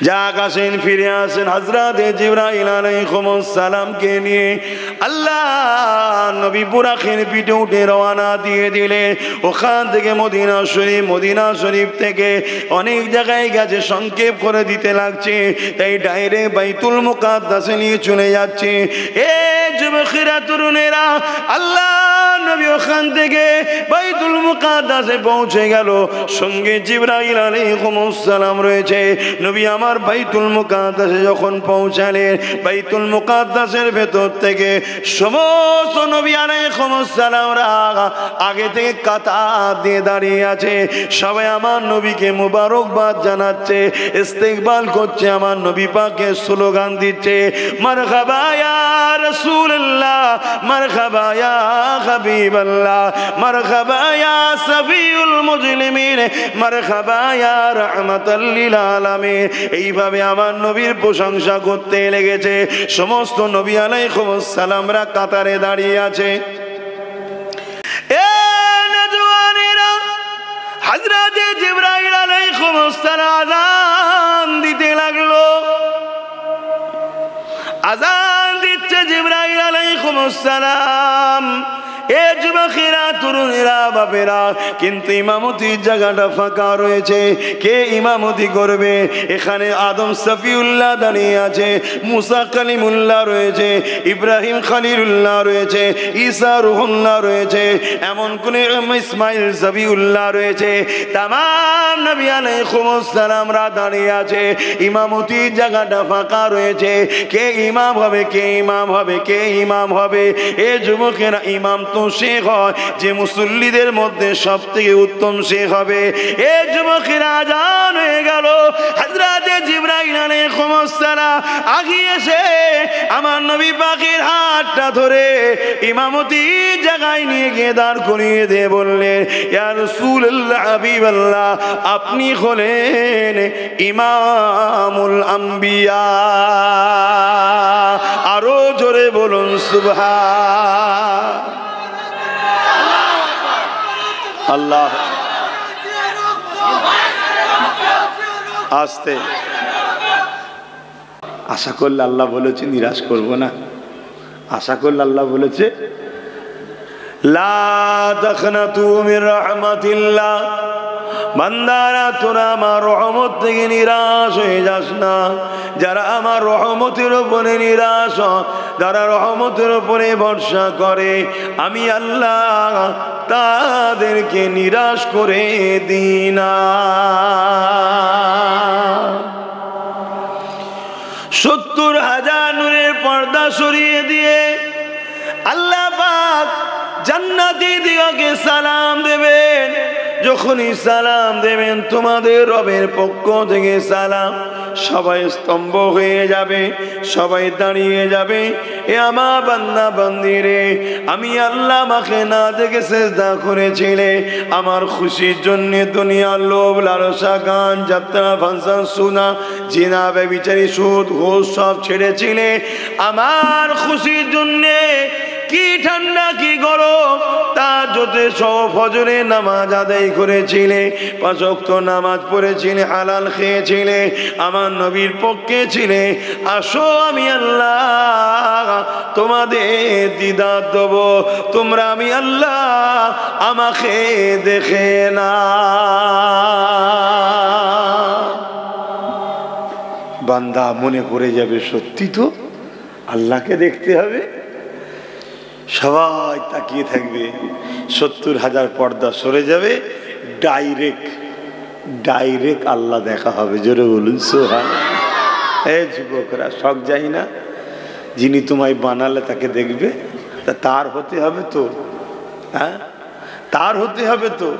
যাক আসেন ফিরে আসেন হযরতে জিবরাইল আলাইহিস সালামকে নিয়ে আল্লাহ নবী বুরাকের পিঠে উঠে রওনা দিয়ে দিলেন। ওখান থেকে মদিনা শরীফ থেকে অনেক জায়গায় গেছে, সংক্ষেপ করে দিতে লাগছে, তাই ডাইরেক্ট বাইতুল মুকাদ্দাসে নিয়ে চলে যাচ্ছে। এ যুবকেরা তরুণেরা, আল্লাহ নবী ওখান থেকে বাইতুল মুকাদ্দাসে পৌঁছে গেল, সঙ্গে জিবরাইল আলাইহিস সালাম রয়েছে। নবী আমার বাইতুল মুকাদ্দাসে যখন পৌঁছালেন, বাইতুল মুকাদ্দাসের ভেতর থেকে সমস্ত নবী আলাইহিস সালামরা আগে থেকে কাতার দিয়ে দাঁড়িয়ে আছে। সবাই আমার নবীকে মুবারকবাদ জানাচ্ছে, ইস্তেকবাল করছে, আমার নবী পাকে স্লোগান দিচ্ছে, মারহাবা ইয়া রাসূলুল্লাহ, মারহাবা ইয়া হাবিবাল্লাহ, মারহাবা ইয়া সাফিউল মুজলিমিন, মারহাবা ইয়া রাহমাতাল লিল আলামিন। এইভাবে আমার নবীর প্রশংসা করতে লেগেছে। সমস্ত নবী আলাইহিস সালামরা কাতারে দাঁড়িয়ে আছে। হযরতে জিবরাইল আলাইহিস সালাম আযান দিতে লাগলো। আযান দিচ্ছে জিবরাইল আলাইহিস সালাম। এ যুবকেরা তরুণেরা বাপেরা, কিন্তু ইমামতির জায়গাটা ফাঁকা রয়েছে। কে ইমামতি করবে? এখানে আদম সফিউল্লাহ দাঁড়িয়ে আছে, মুসা কালিমুল্লাহ রয়েছে, ইব্রাহিম খলিলুল্লাহ রয়েছে, ঈসা রুহুল্লাহ রয়েছে, এমন কোন ইসমাইল জবিউল্লাহ রয়েছে। তামাম নবী আলাইহিস সালামরা দাঁড়িয়ে আছে, ইমামতির জায়গাটা ফাঁকা রয়েছে। কে ইমাম হবে? কে ইমাম হবে? কে ইমাম হবে? এ যুবকেরা, ইমাম তো শেখ হয়, যে মুসল্লিদের মধ্যে সব থেকে উত্তম শেখ হবে। এ যুবকেরা আযান হয়ে গেল। হযরতে জিবরাইল আলাইহিস সালাম আগিয়ে এসে আমার নবী পাকের হাতটা ধরে ইমামতি জায়গায় নিয়ে গিয়ে দাঁড় করিয়ে দিয়ে বললেন, ইয়া রাসূলুল্লাহ, হাবিবাল্লাহ, আপনি হলেন ইমামুল আম্বিয়া। আরো জোরে বলুন সুবহান আল্লাহ। আস্তে আশা করলে আল্লাহ বলেছে নিরাশ করব না। আশা করলে আল্লাহ বলেছে লা তাখনাতু মির রাহমাতিল্লাহ, বান্দারা তোরা আমার রহমত থেকে নিরাশ হয়ে যাস না। যারা আমার রহমতের উপরে নিরাশ, যারা রহমতের উপরে ভরসা করে, আমি আল্লাহ তাদেরকে নিরাশ করে দিই না। 70,000 নূরের পর্দা সরিয়ে দিয়ে আল্লাহ পাক জান্নাতি দিগকে সালাম দেবেন। যখনই সালাম দেবেন, তোমাদের রবের পক্ষ থেকে সালাম, সবাই স্তম্ভ হয়ে যাবে, সবাই দাঁড়িয়ে যাবে। এ আমার বান্দা বান্দিরে, আমি আল্লাহ আমাকে না দেখে সেজদা করেছিলে, আমার খুশির জন্য দুনিয়ার লোভ লালসা গান যাত্রা ফাংশন শোনা জিনা ব্যভিচারী সুদ ঘুষ সব ছেড়েছিলে, আমার খুশির জন্যে কি ঠান্ডা কি গরম তাহাজ্জুদে সহ ফজরে নামাজ আদায় করেছিলে, 5 ওয়াক্ত নামাজ পড়েছিলে, হালাল খেয়েছিলে, আমার নবীর পক্ষে ছিলে। আসো আমি আল্লাহ তোমাদের দিদার দেব, তোমরা আমি আল্লাহ আমাকে দেখে না। বান্দা মনে পড়ে যাবে, সত্যি তো আল্লাহকে দেখতে হবে। সবাই তাকিয়ে থাকবে, 70,000 পর্দা সরে যাবে, ডাইরেক্ট আল্লাহ দেখা হবে। জোরে বলুন সুবহানাল্লাহ। এই যুবকরা, শখ যাই না, যিনি তোমায় বানালে তাকে দেখবে, তা তার হতে হবে তো, হ্যাঁ তার হতে হবে তো।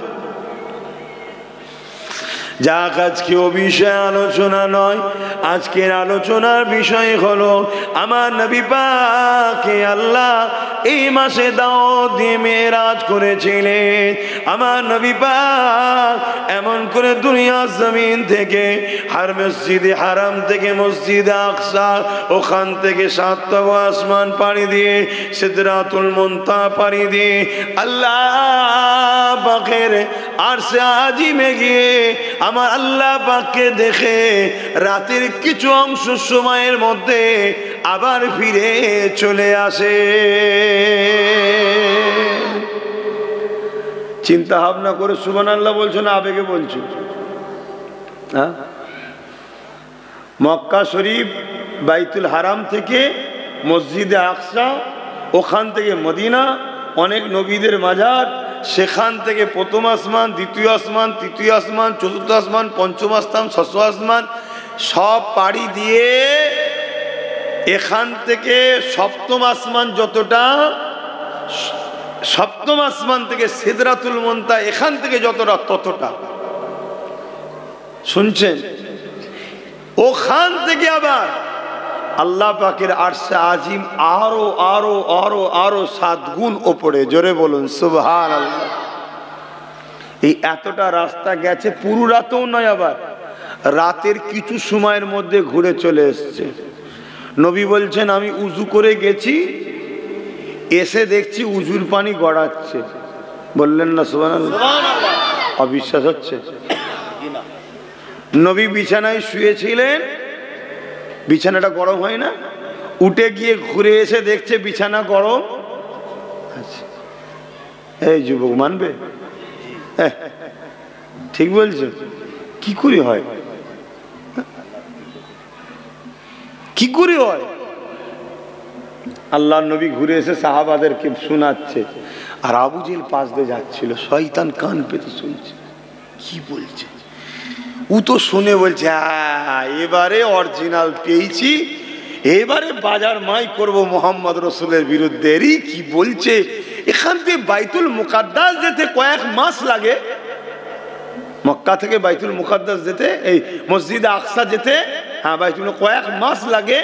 যাক, আজকে ও বিষয়ে আলোচনা নয়, আজকের আলোচনার বিষয় হলো আমার নবী পাককে আল্লাহ এই মাসে দাওয়াত দিয়ে মেরাজ করেছিলেন। আমার নবী পাক এমন করে দুনিয়া জমিন থেকে আর মসজিদে হারাম থেকে মসজিদে আকসা, ওখান থেকে 7 আসমান পাড়ি দিয়ে সিদরাতুল মুনতাহা পাড়ি দিয়ে আল্লাহ পাকের আরশে আজিমে গিয়ে আমার আল্লাহ পাককে দেখে রাতের কিছু অংশ সময়ের মধ্যে আবার ফিরে চলে আসে। চিন্তা ভাবনা করে সুবহানাল্লাহ বলছো না আবেগে বলছো? হ্যাঁ, মক্কা শরীফ বাইতুল হারাম থেকে মসজিদে আকসা, ওখান থেকে মদিনা, অনেক নবীদের মাজার, সেখান থেকে প্রথম আসমান, দ্বিতীয় আসমান, তৃতীয় আসমান, চতুর্থ আসমান, পঞ্চম আসমান, ষষ্ঠ আসমান সব পাড়ি দিয়ে এখান থেকে সপ্তম আসমান যতটা, সপ্তম আসমান থেকে সিদরাতুল মুনতাহা এখান থেকে যতটা ততটা, শুনছেন? ওখান থেকে আবার আল্লাহ পাকের আরশে আজিম আরো আরো আরো আরো 7 গুণ ওপরে। জোরে বলুন সুবহানাল্লাহ। এই এতটা রাস্তা গেছে, পুরো রাতেও নয়, আবার রাতের কিছু সময়ের মধ্যে ঘুরে চলে এসছে। নবী বলছেন আমি উজু করে গেছি, এসে দেখছি উজুর পানি গড়াচ্ছে। বললেন না সুবহানাল্লাহ? অবিশ্বাস হচ্ছে? নবী বিছানায় শুয়েছিলেন, বিছানাটা গরম হয় না, উঠে গিয়ে ঘুরে এসে দেখছে বিছানা গরম। আচ্ছা, এই যুবক মানবে? ঠিক বলছো? কি করে হয়? কি করে হয়? আল্লাহর নবী ঘুরে এসে সাহাবাদেরকে শোনাচ্ছে, আর আবু জেহেল পাশ দিয়ে যাচ্ছিল, শয়তান কান পেতে শুনছে কি বলছে। ও তো শুনে বলছে এবারে অরিজিনাল পেয়েছি, এবারে বাজার মাই করব মোহাম্মদ রসুলের বিরুদ্ধে। এরই কি বলছে, এখান থেকে বাইতুল মুকাদ্দাস যেতে কয়েক মাস লাগে, মক্কা থেকে বাইতুল মুকাদ্দাস যেতে, এই মসজিদে আকসা যেতে, হ্যাঁ বাইতুল, কয়েক মাস লাগে।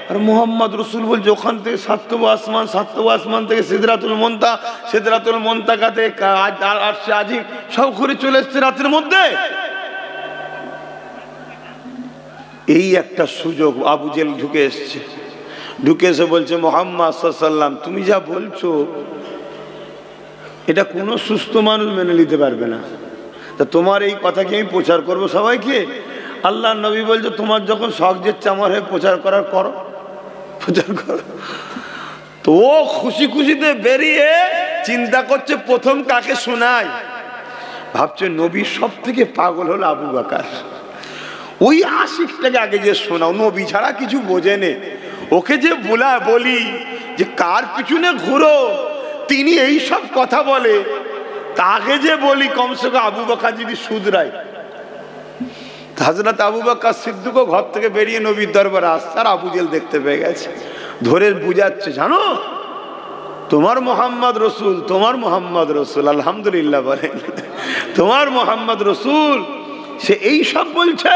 আর মোহাম্মদ রসুল বলছে ওখান থেকে 7তম আসমান, 7তম আসমান থেকে সিদরাতুল মুনতাহা, সিদরাতুল মুনতাহাতে আরশে আজিম সব ঘুরে চলে এসছে রাতের মধ্যে। এই একটা সুযোগ আবু জেহেল ঢুকে এসছে, ঢুকে এসে বলছে মুহাম্মদ সাল্লাল্লাহু আলাইহি ওয়াসাল্লাম তুমি যা বলছো এটা কোনো সুস্থ মানুষ মেনে নিতে পারবে না, তা তোমার এই কথা কি আমি প্রচার করব সবাইকে? আল্লাহর নবী বলছে তোমার যখন শখ যেচ্ছে আমার হয়ে প্রচার করার করো, প্রচার করো। তো ও খুশি খুশিতে বেরিয়ে চিন্তা করছে প্রথম কাকে শোনায়। ভাবছে নবীর সব থেকে পাগল হলো আবু বকর, ওই আশিকটাকে আগে যে শোনাও, নবী ছাড়া কিছু বোঝেনে, ওকে যে বলি যে কার পিছনে ঘুরো তিনি এই সব কথা বলে, তাকে যে বলি কমসে কম আবু বকর যদি শুধরায়। হযরত আবু বকর সিদ্দিক ঘর থেকে বেরিয়ে নবীর দরবারে আসছে, আর আবু জেহেল দেখতে পেয়ে গেছে, ধরে বুঝাচ্ছে জানো তোমার মোহাম্মদ রসুল, তোমার মোহাম্মদ রসুল, আলহামদুলিল্লাহ বলেন, তোমার মোহাম্মদ রসুল সে এই সব বলছে।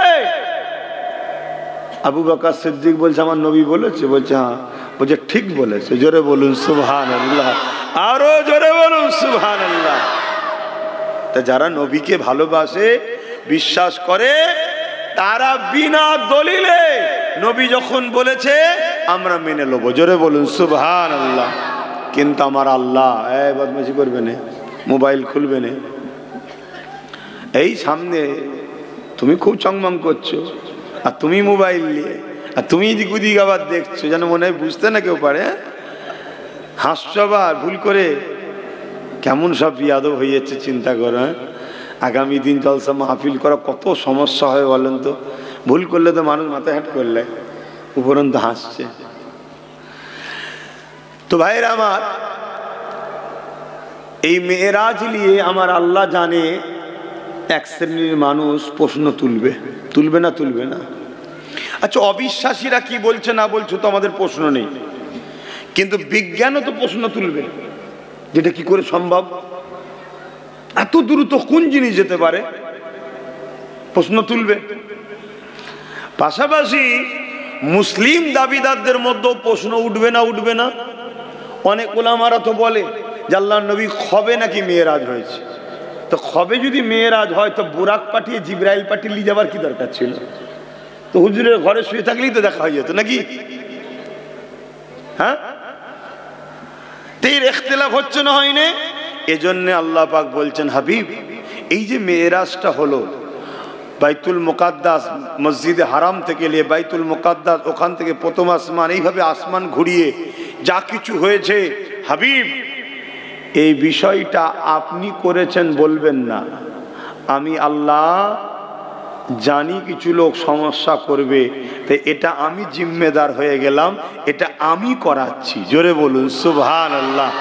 আবু বকর সিদ্দিক বলছে আমার নবী বলেছে? বলছে হ্যাঁ। বলছে ঠিক বলেছে। জোরে বলুন সুবহানাল্লাহ, আরো জোরে বলুন সুবহানাল্লাহ। তা যারা নবীকে ভালোবাসে, বিশ্বাস করে, তারা বিনা দলিলে নবী যখন বলেছে আমরা মেনে নেব। জোরে বলুন সুবহানাল্লাহ। কিন্তু আমার আল্লাহ বদমাশি করবে না, মোবাইল খুলবে না, এই সামনে তুমি খুব চংমং করছো আর তুমি মোবাইল নিয়ে, আর তুমি এদিক ওদিক আবার দেখছো, যেন মনে হয় বুঝতে না কেউ পারে, হাসছো আবার ভুল করে। কেমন সব বিয়াদব হয়ে যাচ্ছে চিন্তা করো। আগামী দিন জলসা মাহফিল করা কত সমস্যা হয় বলেন তো। ভুল করলে তো মানুষ মাথা হ্যাট করলে উপরন্ত হাসছে। তো ভাইরা আমার, এই মেরাজ নিয়ে আমার আল্লাহ জানে এক শ্রেণীর মানুষ প্রশ্ন তুলবে, তুলবে না তুলবে না। আচ্ছা অবিশ্বাসীরা কি বলছে না বলছে তো আমাদের প্রশ্ন নেই, কিন্তু বিজ্ঞানও তো প্রশ্ন তুলবে, যেটা কি করে সম্ভব, এত দ্রুত কোন জিনিস যেতে পারে, প্রশ্ন তুলবে। পাশাপাশি মুসলিম দাবিদারদের মধ্যেও প্রশ্ন উঠবে না উঠবে না। অনেক ওলামারা তো বলে যে আল্লাহর নবী খবে নাকি মেয়েরাজ হয়েছে। তো খবে যদি মেয়েরাজ হয় তো বুরাক পাঠিয়ে জিবরাইল পাঠিয়ে নিয়ে যাবার কি দরকার ছিল? তো হুজুরের ঘরে শুয়ে থাকলেই তো দেখা হয়ে যেত নাকি? হ্যাঁ, এর ইখতিলাফ হচ্ছে না হয়নি? এজন্য আল্লাহ পাক বলছেন হাবিব এই যে মেয়েরাজটা হলো, বাইতুল মুকাদ্দাস মসজিদে হারাম থেকে নিয়ে বাইতুল মুকাদ্দাস, ওখান থেকে প্রথম আসমান, এইভাবে আসমান ঘুরিয়ে যা কিছু হয়েছে, হাবিব এই বিষয়টা আপনি করেছেন বলবেন না। আমি আল্লাহ জানি কিছু লোক সমস্যা করবে, তাই এটা আমি জিম্মেদার হয়ে গেলাম, এটা আমি করাচ্ছি। জোরে বলুন সুবহানাল্লাহ।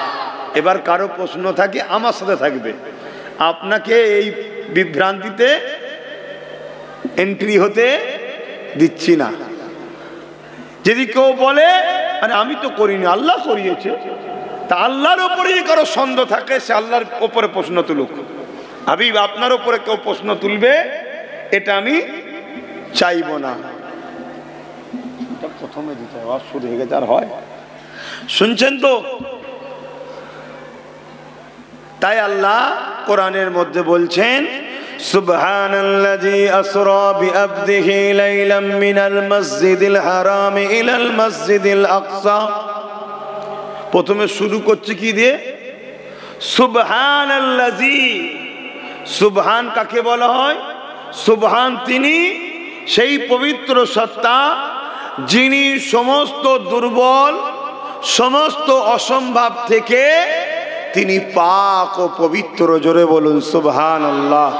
এবার কারো প্রশ্ন থাকে আমার সাথে থাকবে, আপনাকে এই বিভ্রান্তিতে এন্ট্রি হতে দিচ্ছি না। যদি কেউ বলে আরে আমি তো করিনি, আল্লাহ করিয়েছে, তা আল্লাহর ওপরে কারো সন্দেহ থাকে সে আল্লাহর ওপরে প্রশ্ন তুলুক। হাবিব আপনার ওপরে কেউ প্রশ্ন তুলবে এটা আমি চাইব না। প্রথমে দিতে হয়, শুরু হয়ে গেছে আর হয়, শুনছেন তো? তাই আল্লাহ কোরআনের মধ্যে বলছেন সুবহানাল্লাযী আসরা বিআবদিহি লাইলাম মিনাল মাসজিদিল হারাম ইলাল মাসজিদিল আকসা। প্রথমে শুরু করছে কি দিয়ে? সুবহানাল্লাযী। সুবহান কাকে বলা হয়? সুবহান তিনি সেই পবিত্র সত্তা যিনি সমস্ত দুর্বল, সমস্ত অসম্ভব থেকে তিনি পাক ও পবিত্র। জোরে বলুন সুবহানাল্লাহ।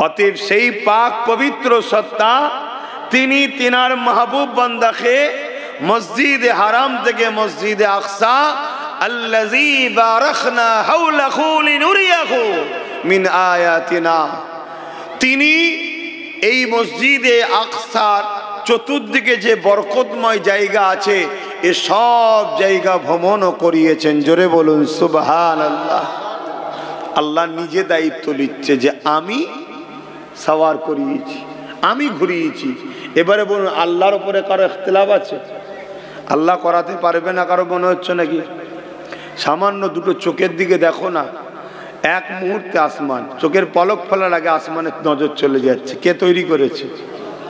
অতএব সেই পাক পবিত্র সত্তা তিনি তিনার মাহবুব বান্দাকে মসজিদে হারাম থেকে মসজিদে আকসা আল্লাযী বারাকনা হাওলাহু লিনুরিয়াহু মিন আয়াতিনা, তিনি এই মসজিদে আকসার চতুর্দিকে যে বরকতময় জায়গা আছে এ সব জায়গা ভ্রমণও করিয়েছেন। জোরে বলুন সুবহানাল্লাহ। আল্লাহ নিজে দায়িত্ব নিচ্ছে যে আমি সওয়ার করিয়েছি, আমি ঘুরিয়েছি। এবারে বলুন আল্লাহর উপরে কারো ইখতিলাফ আছে? আল্লাহ করাতে পারবে না কারো মনে হচ্ছে নাকি? সামান্য দুটো চোখের দিকে দেখো না, এক মুহূর্তে আসমান, চোখের পলক ফেলার আগে আসমানের নজর চলে যাচ্ছে। কে তৈরি করেছে?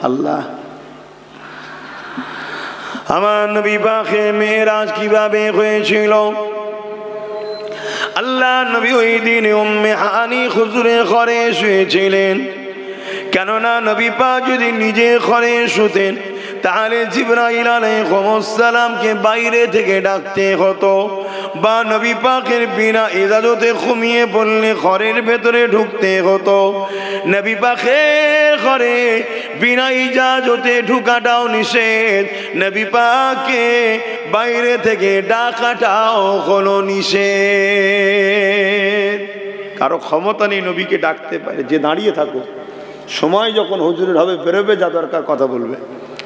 আল্লাহ। আমার নবী পাকের মেরাজ কিভাবে হয়েছিল? আল্লাহ নবী ওই দিন উম্মে হানি হুজুরের ঘরে শুয়েছিলেন। কেননা নবী পাক যদি নিজে ঘরে শুতেন তাহলে জিবরাইল আলাইহিস সালামকে বাইরে থেকে ডাকতে হতো, বা নবী পাকের বিনা ইজাজতে ঘুমিয়ে পড়লে ঘরের ভেতরে ঢুকতে হতো। নবী পাকের ঘরে বিনা ইজাজতে ঢুকাটাও নিষেধ, নবী পাককে বাইরে থেকে ডাকাটাও হলো নিষেধ। কারো ক্ষমতা নেই নবীকে ডাকতে পারে, যে দাঁড়িয়ে থাকো, সময় যখন হুজুরের হবে বেরোবে, যা দরকার কথা বলবে।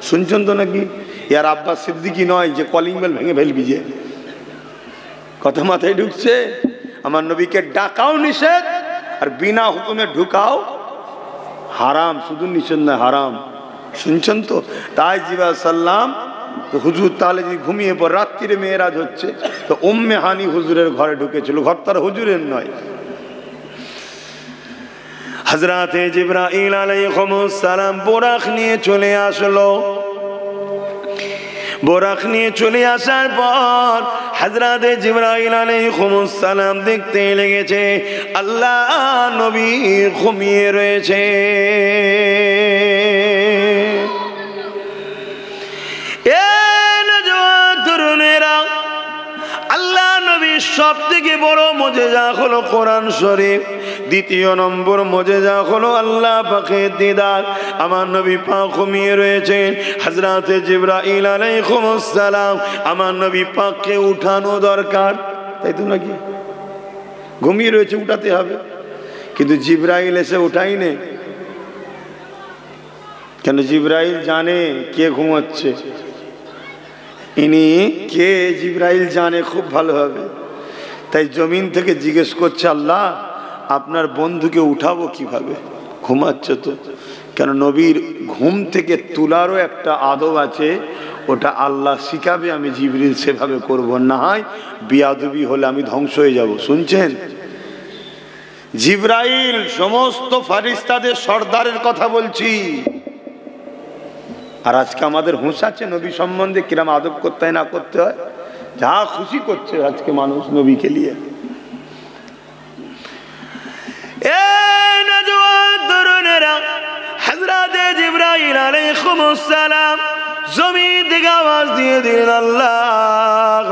শুনছেন তো নাকি? ইয়ার আব্বাস সিদ্দিকী নয় যে কলিং বেল ভেঙে ফেলবি, যে কথা মাথায় ঢুকছে? আমার নবীকে ডাকাও নিষেধ আর বিনা হুকুমে ঢুকাও হারাম। শুধু নিষেধ না, হারাম। শুনছেন তো? তাই জিবরাইল সাল্লাম তো হুজুর তাহলে যদি ঘুমিয়ে পর রাত্রিরে মেয়েরাজ হচ্ছে তো উম্মে হানি হুজুরের ঘরে ঢুকেছিল, ঘর তার হুজুরের নয়। হযরতে জিবরাইল আলাইহিস সালাম বোরাক নিয়ে চলে আসলো। বোরাক নিয়ে চলে আসার পর হযরতে জিবরাইল আলাইহিস সালাম দেখতে লেগেছে আল্লাহ নবী ঘুমিয়ে রয়েছে। এ নওজোয়ান তরুণেরা, আল্লাহ নবীর সব থেকে বড় মুজিজা হলো কোরআন শরীফ। দ্বিতীয় নম্বর মুজিজা হলো আল্লাহ পাকের দিদার। আমার নবী পাক ঘুমিয়ে রয়েছেন, হযরতে জিবরাইল আলাইহিস সালাম আমার নবী পাককে উঠানো দরকার, তাই তো নাকি? ঘুমিয়ে রয়েছে, উঠাতে হবে, কিন্তু জিবরাইল এসে উঠাইনি। কেন? জিবরাইল জানে কে ঘুমাচ্ছে। ইনি কে? জিবরাইল জানে খুব ভালোভাবে। তাই জমিন থেকে জিজ্ঞেস করছে আল্লাহ আপনার বন্ধুকে উঠাবো কিভাবে? ঘুমাচ্ছে তো। কেন? নবীর ঘুম থেকে তোলারও একটা আদব আছে, ওটা আল্লাহ শিখাবে, আমি জিবরিল সেভাবে করবো না, হয় বিয়াদবি হলে আমি ধ্বংস হয়ে যাব। শুনছেন? জিবরাইল সমস্ত ফারিস্তাদের সর্দারের কথা বলছি। আর আজকে আমাদের হুঁশ আছে নবী সম্বন্ধে কিরম আদব করতে হয় না করতে হয়, যা খুশি করছে আজকে মানুষ নবীকে নিয়ে। জমিন থেকে আওয়াজ দিয়ে দিলেন, আল্লাহ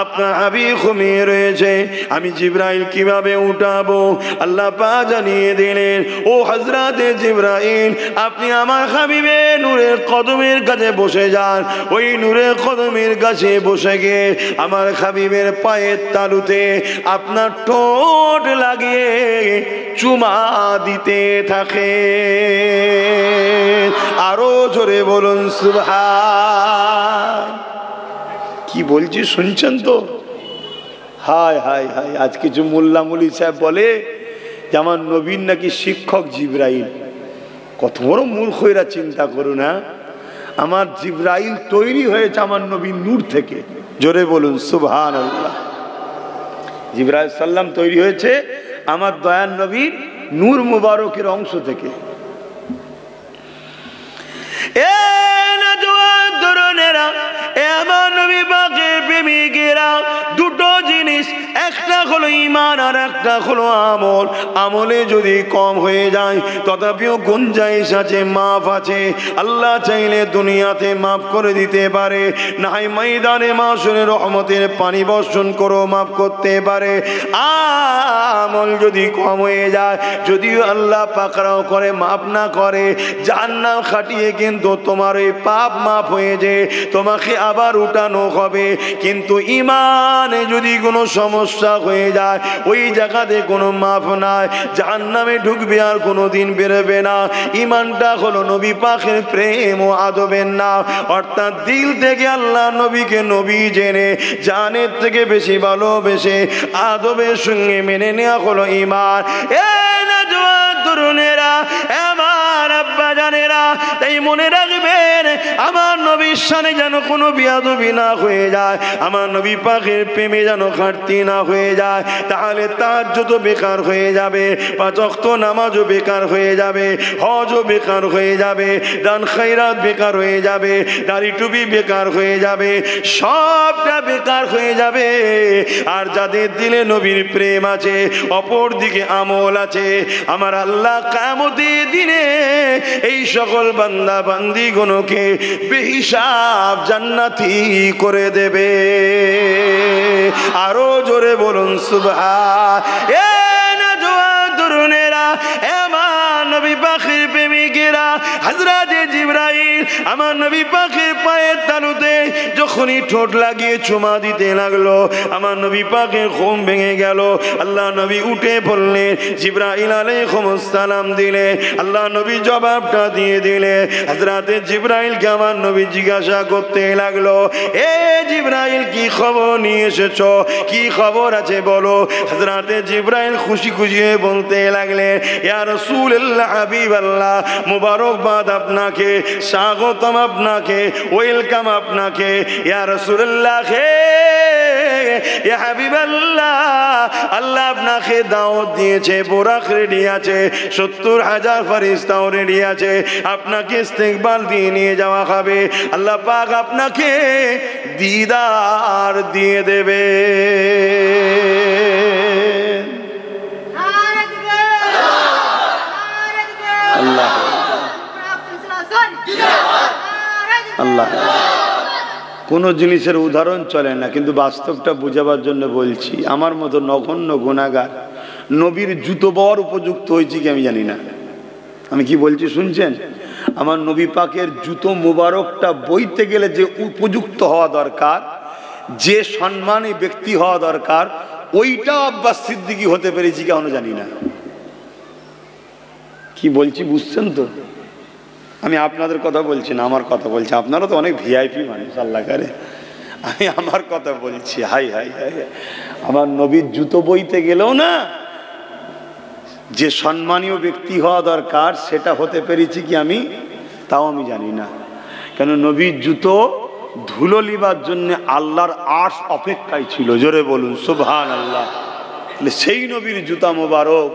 আপনার হাবিব ঘুমিয়ে রয়েছে, আমি জিবরাইল কিভাবে উঠাবো? আল্লাহ পাক জানিয়ে দিলেন, ও হযরতে জিবরাইল, আপনি আমার হাবিবের নূরের কদমের কাছে বসে যান। ওই নূরের কদমের কাছে বসে গিয়ে আমার হাবিবের পায়ের তালুতে আপনার ঠোঁট লাগিয়ে চুমা দিতে থাকে। আরো জোরে বলুন সুবহান। কি বলছি শুনছেন তো? হায় হায় হায়, আজ কিছু মোল্লা মুলি সাহেব বলে যে আমার নবীন নাকি শিক্ষক জিবরাইল। কত বড় মূর্খ এরা, চিন্তা করুন। না, আমার জিবরাইল তৈরি হয়েছে আমার নবীর নূর থেকে। জোরে বলুন সুবহানাল্লাহ। জিবরাইল সাল্লাম তৈরি হয়েছে আমার দয়ার নবীর নূর মুবারকের অংশ থেকে। এ নওজোয়ান তরুণেরা, এ আমার নবী পাকের প্রেমিকেরা, দুটো জিনিস, একটা হলো ঈমান আর একটা হলো আমল। আমলে যদি কম হয়ে যায় তথাপিও গুঞ্জাইশ আছে, মাফ আছে। আল্লাহ চাইলে দুনিয়াতে মাফ করে দিতে পারে, না হয় ময়দানে মাশরে রহমতের পানি বর্ষণ করে মাফ করতে পারে। আমল যদি কম হয়ে যায়, যদিও আল্লাহ পাকড়াও করে মাফ না করে, জাহান্নাম খাটিয়ে কিন্তু তোমার ওই পাপ মাফ হয়ে যায়, তোমাকে আবার উঠানো হবে। কিন্তু ঈমানে যদি কোনো সমস্যা হয়ে যায়, ওই জায়গাতে কোনো মাফ নাই, জাহান্নামে ঢুকবে আর কোনোদিন বেরোবে না। ঈমানটা হলো নবী পাকের প্রেম ও আদবের নাম, অর্থাৎ দিল থেকে আল্লাহ নবীকে নবী জেনে জানের থেকে বেশি ভালোবেসে আদবের সঙ্গে মেনে নেওয়া হলো ঈমান। এ নওজোয়ান তরুণেরা, আমার আব্বা জানেরা, তাই মনে রাখবেন আমার নবীর শানে যেন কোনো বিয়াদবি না হয়ে যায়, আমার নবী পাকের প্রেমে যেন ঘাটতি না হয়ে যায়। তাহলে তাহাজ্জুদ বেকার হয়ে যাবে, পাঁচ ওয়াক্ত নামাজও বেকার হয়ে যাবে, হজও বেকার হয়ে যাবে, দান খয়রাত বেকার হয়ে যাবে, দাড়ি টুপি বেকার হয়ে যাবে, সবটা বেকার হয়ে যাবে। আর যাদের দিলে নবীর প্রেম আছে, অপর দিকে আমল আছে, আমার আল্লাহ কিয়ামতের দিনে এই সকল বান্দা বান্দিগুলোকে বেহিসাব জান্নাতি করে দেবে। আরো জোরে বলুন সুবহান। এ নওজোয়ান তরুণেরা, আমার নবী পাকের প্রেমিকেরা, হযরতে জিবরাইল আমার নবী পাকের পায়ের তালুতে যখনই ঠোঁট লাগিয়ে চুমা দিতে লাগলো, আমার নবী পাকের ঘুম ভেঙে গেল। আল্লাহ নবী উঠে পড়লেন, জিবরাইল আলাইহিস সালাম দিলে, আল্লাহ নবী জবাবটা দিয়ে দিলে। হযরতে জিবরাইলকে আমার নবী জিজ্ঞাসা করতে লাগলো, এ জিবরাইল কি খবর নিয়ে এসেছো, কি খবর আছে বলো। হযরতে জিবরাইল খুশি খুশি হয়ে বলতে লাগলে, ইয়া রাসূলুল্লাহ, হাবিবাল্লাহ, মুবারকবাদ আপনাকে, স্বাগতম আপনাকে, ওয়েলকাম আপনাকে। ইয়া রাসূলুল্লাহ, হে ইয়া হাবিবাল্লাহ, আল্লাহ আপনাকে দাওয়াত দিয়েছে, বোরাক রেডি আছে, 70,000 ফেরেশতাও রেডি আছে, আপনাকে ইস্তেকবাল দিয়ে নিয়ে যাওয়া হবে। আল্লাহ পাক আপনাকে দিদার দিয়ে দেবে। আল্লাহ আল্লাহ। কোনো জিনিসের উদাহরণ চলে না, কিন্তু বাস্তবটা বোঝাবার জন্য বলছি। আমার মতো নগণ্য গুনাহগার নবীর জুতো বর উপযুক্ত হয়েছি কি আমি জানি না। আমি কি বলছি শুনছেন? আমার নবী পাকের জুতো মুবারকটা বইতে গেলে যে উপযুক্ত হওয়া দরকার, যে সম্মানী ব্যক্তি হওয়া দরকার, ওইটা আব্বাস সিদ্দিকী হতে পেরেছি কেন জানি না। কি বলছি বুঝছেন তো? আমি আপনাদের কথা বলছি না, আমার কথা বলছি। আপনারা তো অনেক ভিআইপি মানুষ, আল্লাহ করে, আমি আমার কথা বলছি। হাই হাই হাই, আমার নবীর জুতো বইতে গেলেও না যে সম্মানীয় ব্যক্তি হওয়া দরকার সেটা হতে পেরেছি কি আমি, তাও আমি জানি না। কেন নবীর জুতো ধুলো লিবার জন্য আল্লাহর আরশ অপেক্ষায় ছিল। জোরে বলুন সুবহানাল্লাহ। সেই নবীর জুতা মোবারক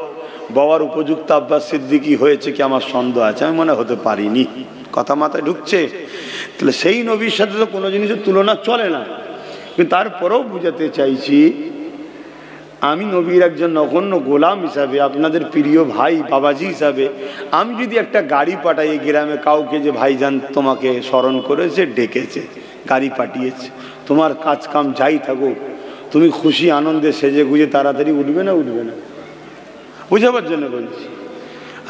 বাবার উপযুক্ত আব্বাস সিদ্দিকী হয়েছে কি আমার সন্দেহ আছে, আমি মনে হতে পারিনি। কথা মাথায় ঢুকছে? তাহলে সেই নবীর সাথে তো কোনো জিনিসের তুলনা চলে না। কিন্তু তারপরেও বুঝাতে চাইছি, আমি নবীর একজন নগণ্য গোলাম হিসাবে, আপনাদের প্রিয় ভাই বাবাজি হিসাবে আমি যদি একটা গাড়ি পাঠাই এই গ্রামে কাউকে, যে ভাইজান তোমাকে স্মরণ করেছে, ডেকেছে, গাড়ি পাঠিয়েছে, তোমার কাজ কাম যাই থাকুক, তুমি খুশি আনন্দে সেজে গুজে তাড়াতাড়ি উঠবে না উঠবে না? বুঝাবার জন্য বলছি।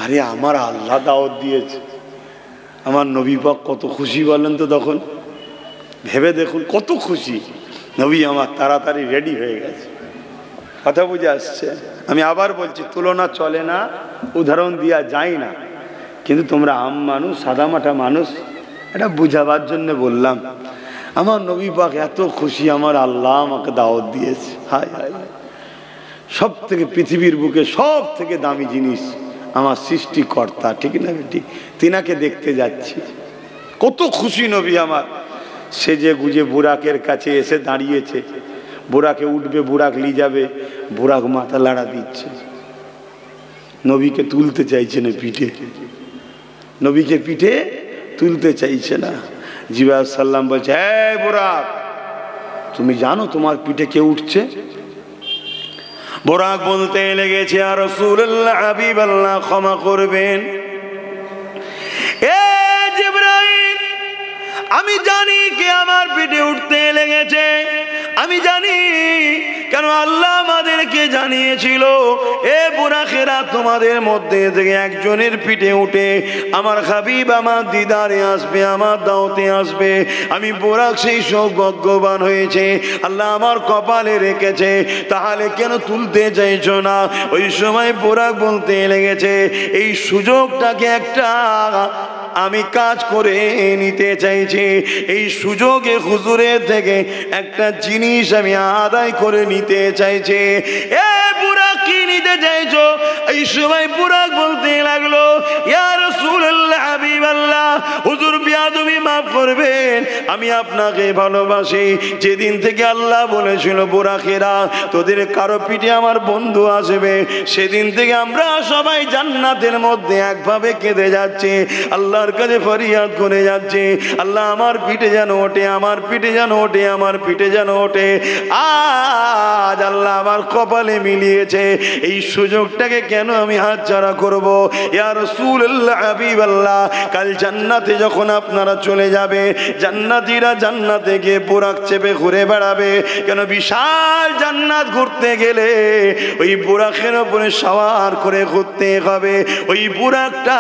আরে আমার আল্লাহ দাওয়াত দিয়েছে, আমার নবী পাক কত খুশি বলেন তো, তখন ভেবে দেখুন কত খুশি। নবী আমার তাড়াতাড়ি রেডি হয়ে গেছে। কথা বুঝে আসছে? আমি আবার বলছি, তুলনা চলে না, উদাহরণ দেওয়া যায় না, কিন্তু তোমরা আম মানুষ, সাদামাটা মানুষ, এটা বুঝাবার জন্য বললাম। আমার নবী পাক এত খুশি, আমার আল্লাহ আমাকে দাওয়াত দিয়েছে। হায় হায়, সব থেকে পৃথিবীর বুকে সব থেকে দামি জিনিস আমার সৃষ্টিকর্তা, ঠিক না ঠিক, তিনাকে দেখতে যাচ্ছি। কত খুশি নবী আমার। সেজে গুজে বুরাকের কাছে এসে দাঁড়িয়েছে, বুরাকে উঠবে, বুরাক নিয়ে যাবে, বুরাক মাথা লাড়া দিচ্ছে, নবীকে তুলতে চাইছে না পিঠে, নবীকে পিঠে তুলতে চাইছে না। জিবরাইল সাল্লাম বলছে, এই বুরাক, তুমি জানো তোমার পিঠে কে উঠছে? বুরাক বলতে লেগেছে, আর রাসূলুল্লাহ হাবিবাল্লাহ ক্ষমা করবেন, এ জিবরাইল, আমি জানি কে আমার পিঠে উঠতে লেগেছে, আমি জানি, কেন আল্লাহ আমাদেরকে জানিয়েছিল, এ বুরাকেরা, তোমাদের মধ্যে থেকে একজনের পিঠে উঠে আমার হাবিব আমার দিদারে আসবে, আমার দাওতে আসবে। আমি বুরাক সেই সৌভাগ্যবান হয়েছে, আল্লাহ আমার কপালে রেখেছে, তাহলে কেন তুলতে চাইছো না? ওই সময় বুরাক বলতে লেগেছে, এই সুযোগটাকে একটা আমি কাজ করে নিতে চাইছি, এই সুযোগে হুজুরের থেকে একটা জিনিস আমি আদায় করে নিতে চাইছি। এ বুরাক, কি নিতে চাইছো? এই সময় বুরাক বলতে লাগলো, ইয়া রাসূলুল্লাহ হাবিবাল্লাহ, হুজুর বিয়াদবি মাফ করবেন, আমি আপনাকে ভালোবাসি। যেদিন থেকে আল্লাহ বলেছিল বুরাকেরা তোদের কারো পিঠে আমার বন্ধু আসবে, সেদিন থেকে আমরা সবাই জান্নাতের মধ্যে একভাবে কেঁদে যাচ্ছি, আল্লাহর কাছে ফরিয়াদ করে যাচ্ছে, আল্লাহ আমার পিঠে যেন ওঠে, আমার পিঠে যেন ওঠে, আমার পিঠে যেন ওঠে। আজ আল্লাহ আমার কপালে মিলিয়েছে, এই সুযোগটাকে কেন আমি হাতছাড়া করব? ইয়া রাসূলুল্লাহ হাবিবাল্লাহ, কাল জান্নাতে যখন আপনারা চলে যাবে, জান্নাতীরা জান্নাতে গিয়ে বুরাক চেপে ঘুরে বেড়াবে, কেন বিশাল জান্নাত ঘুরতে গেলে ওই বুরাকের উপরে সওয়ার করে ঘুরতে হবে। ওই বুরাকটা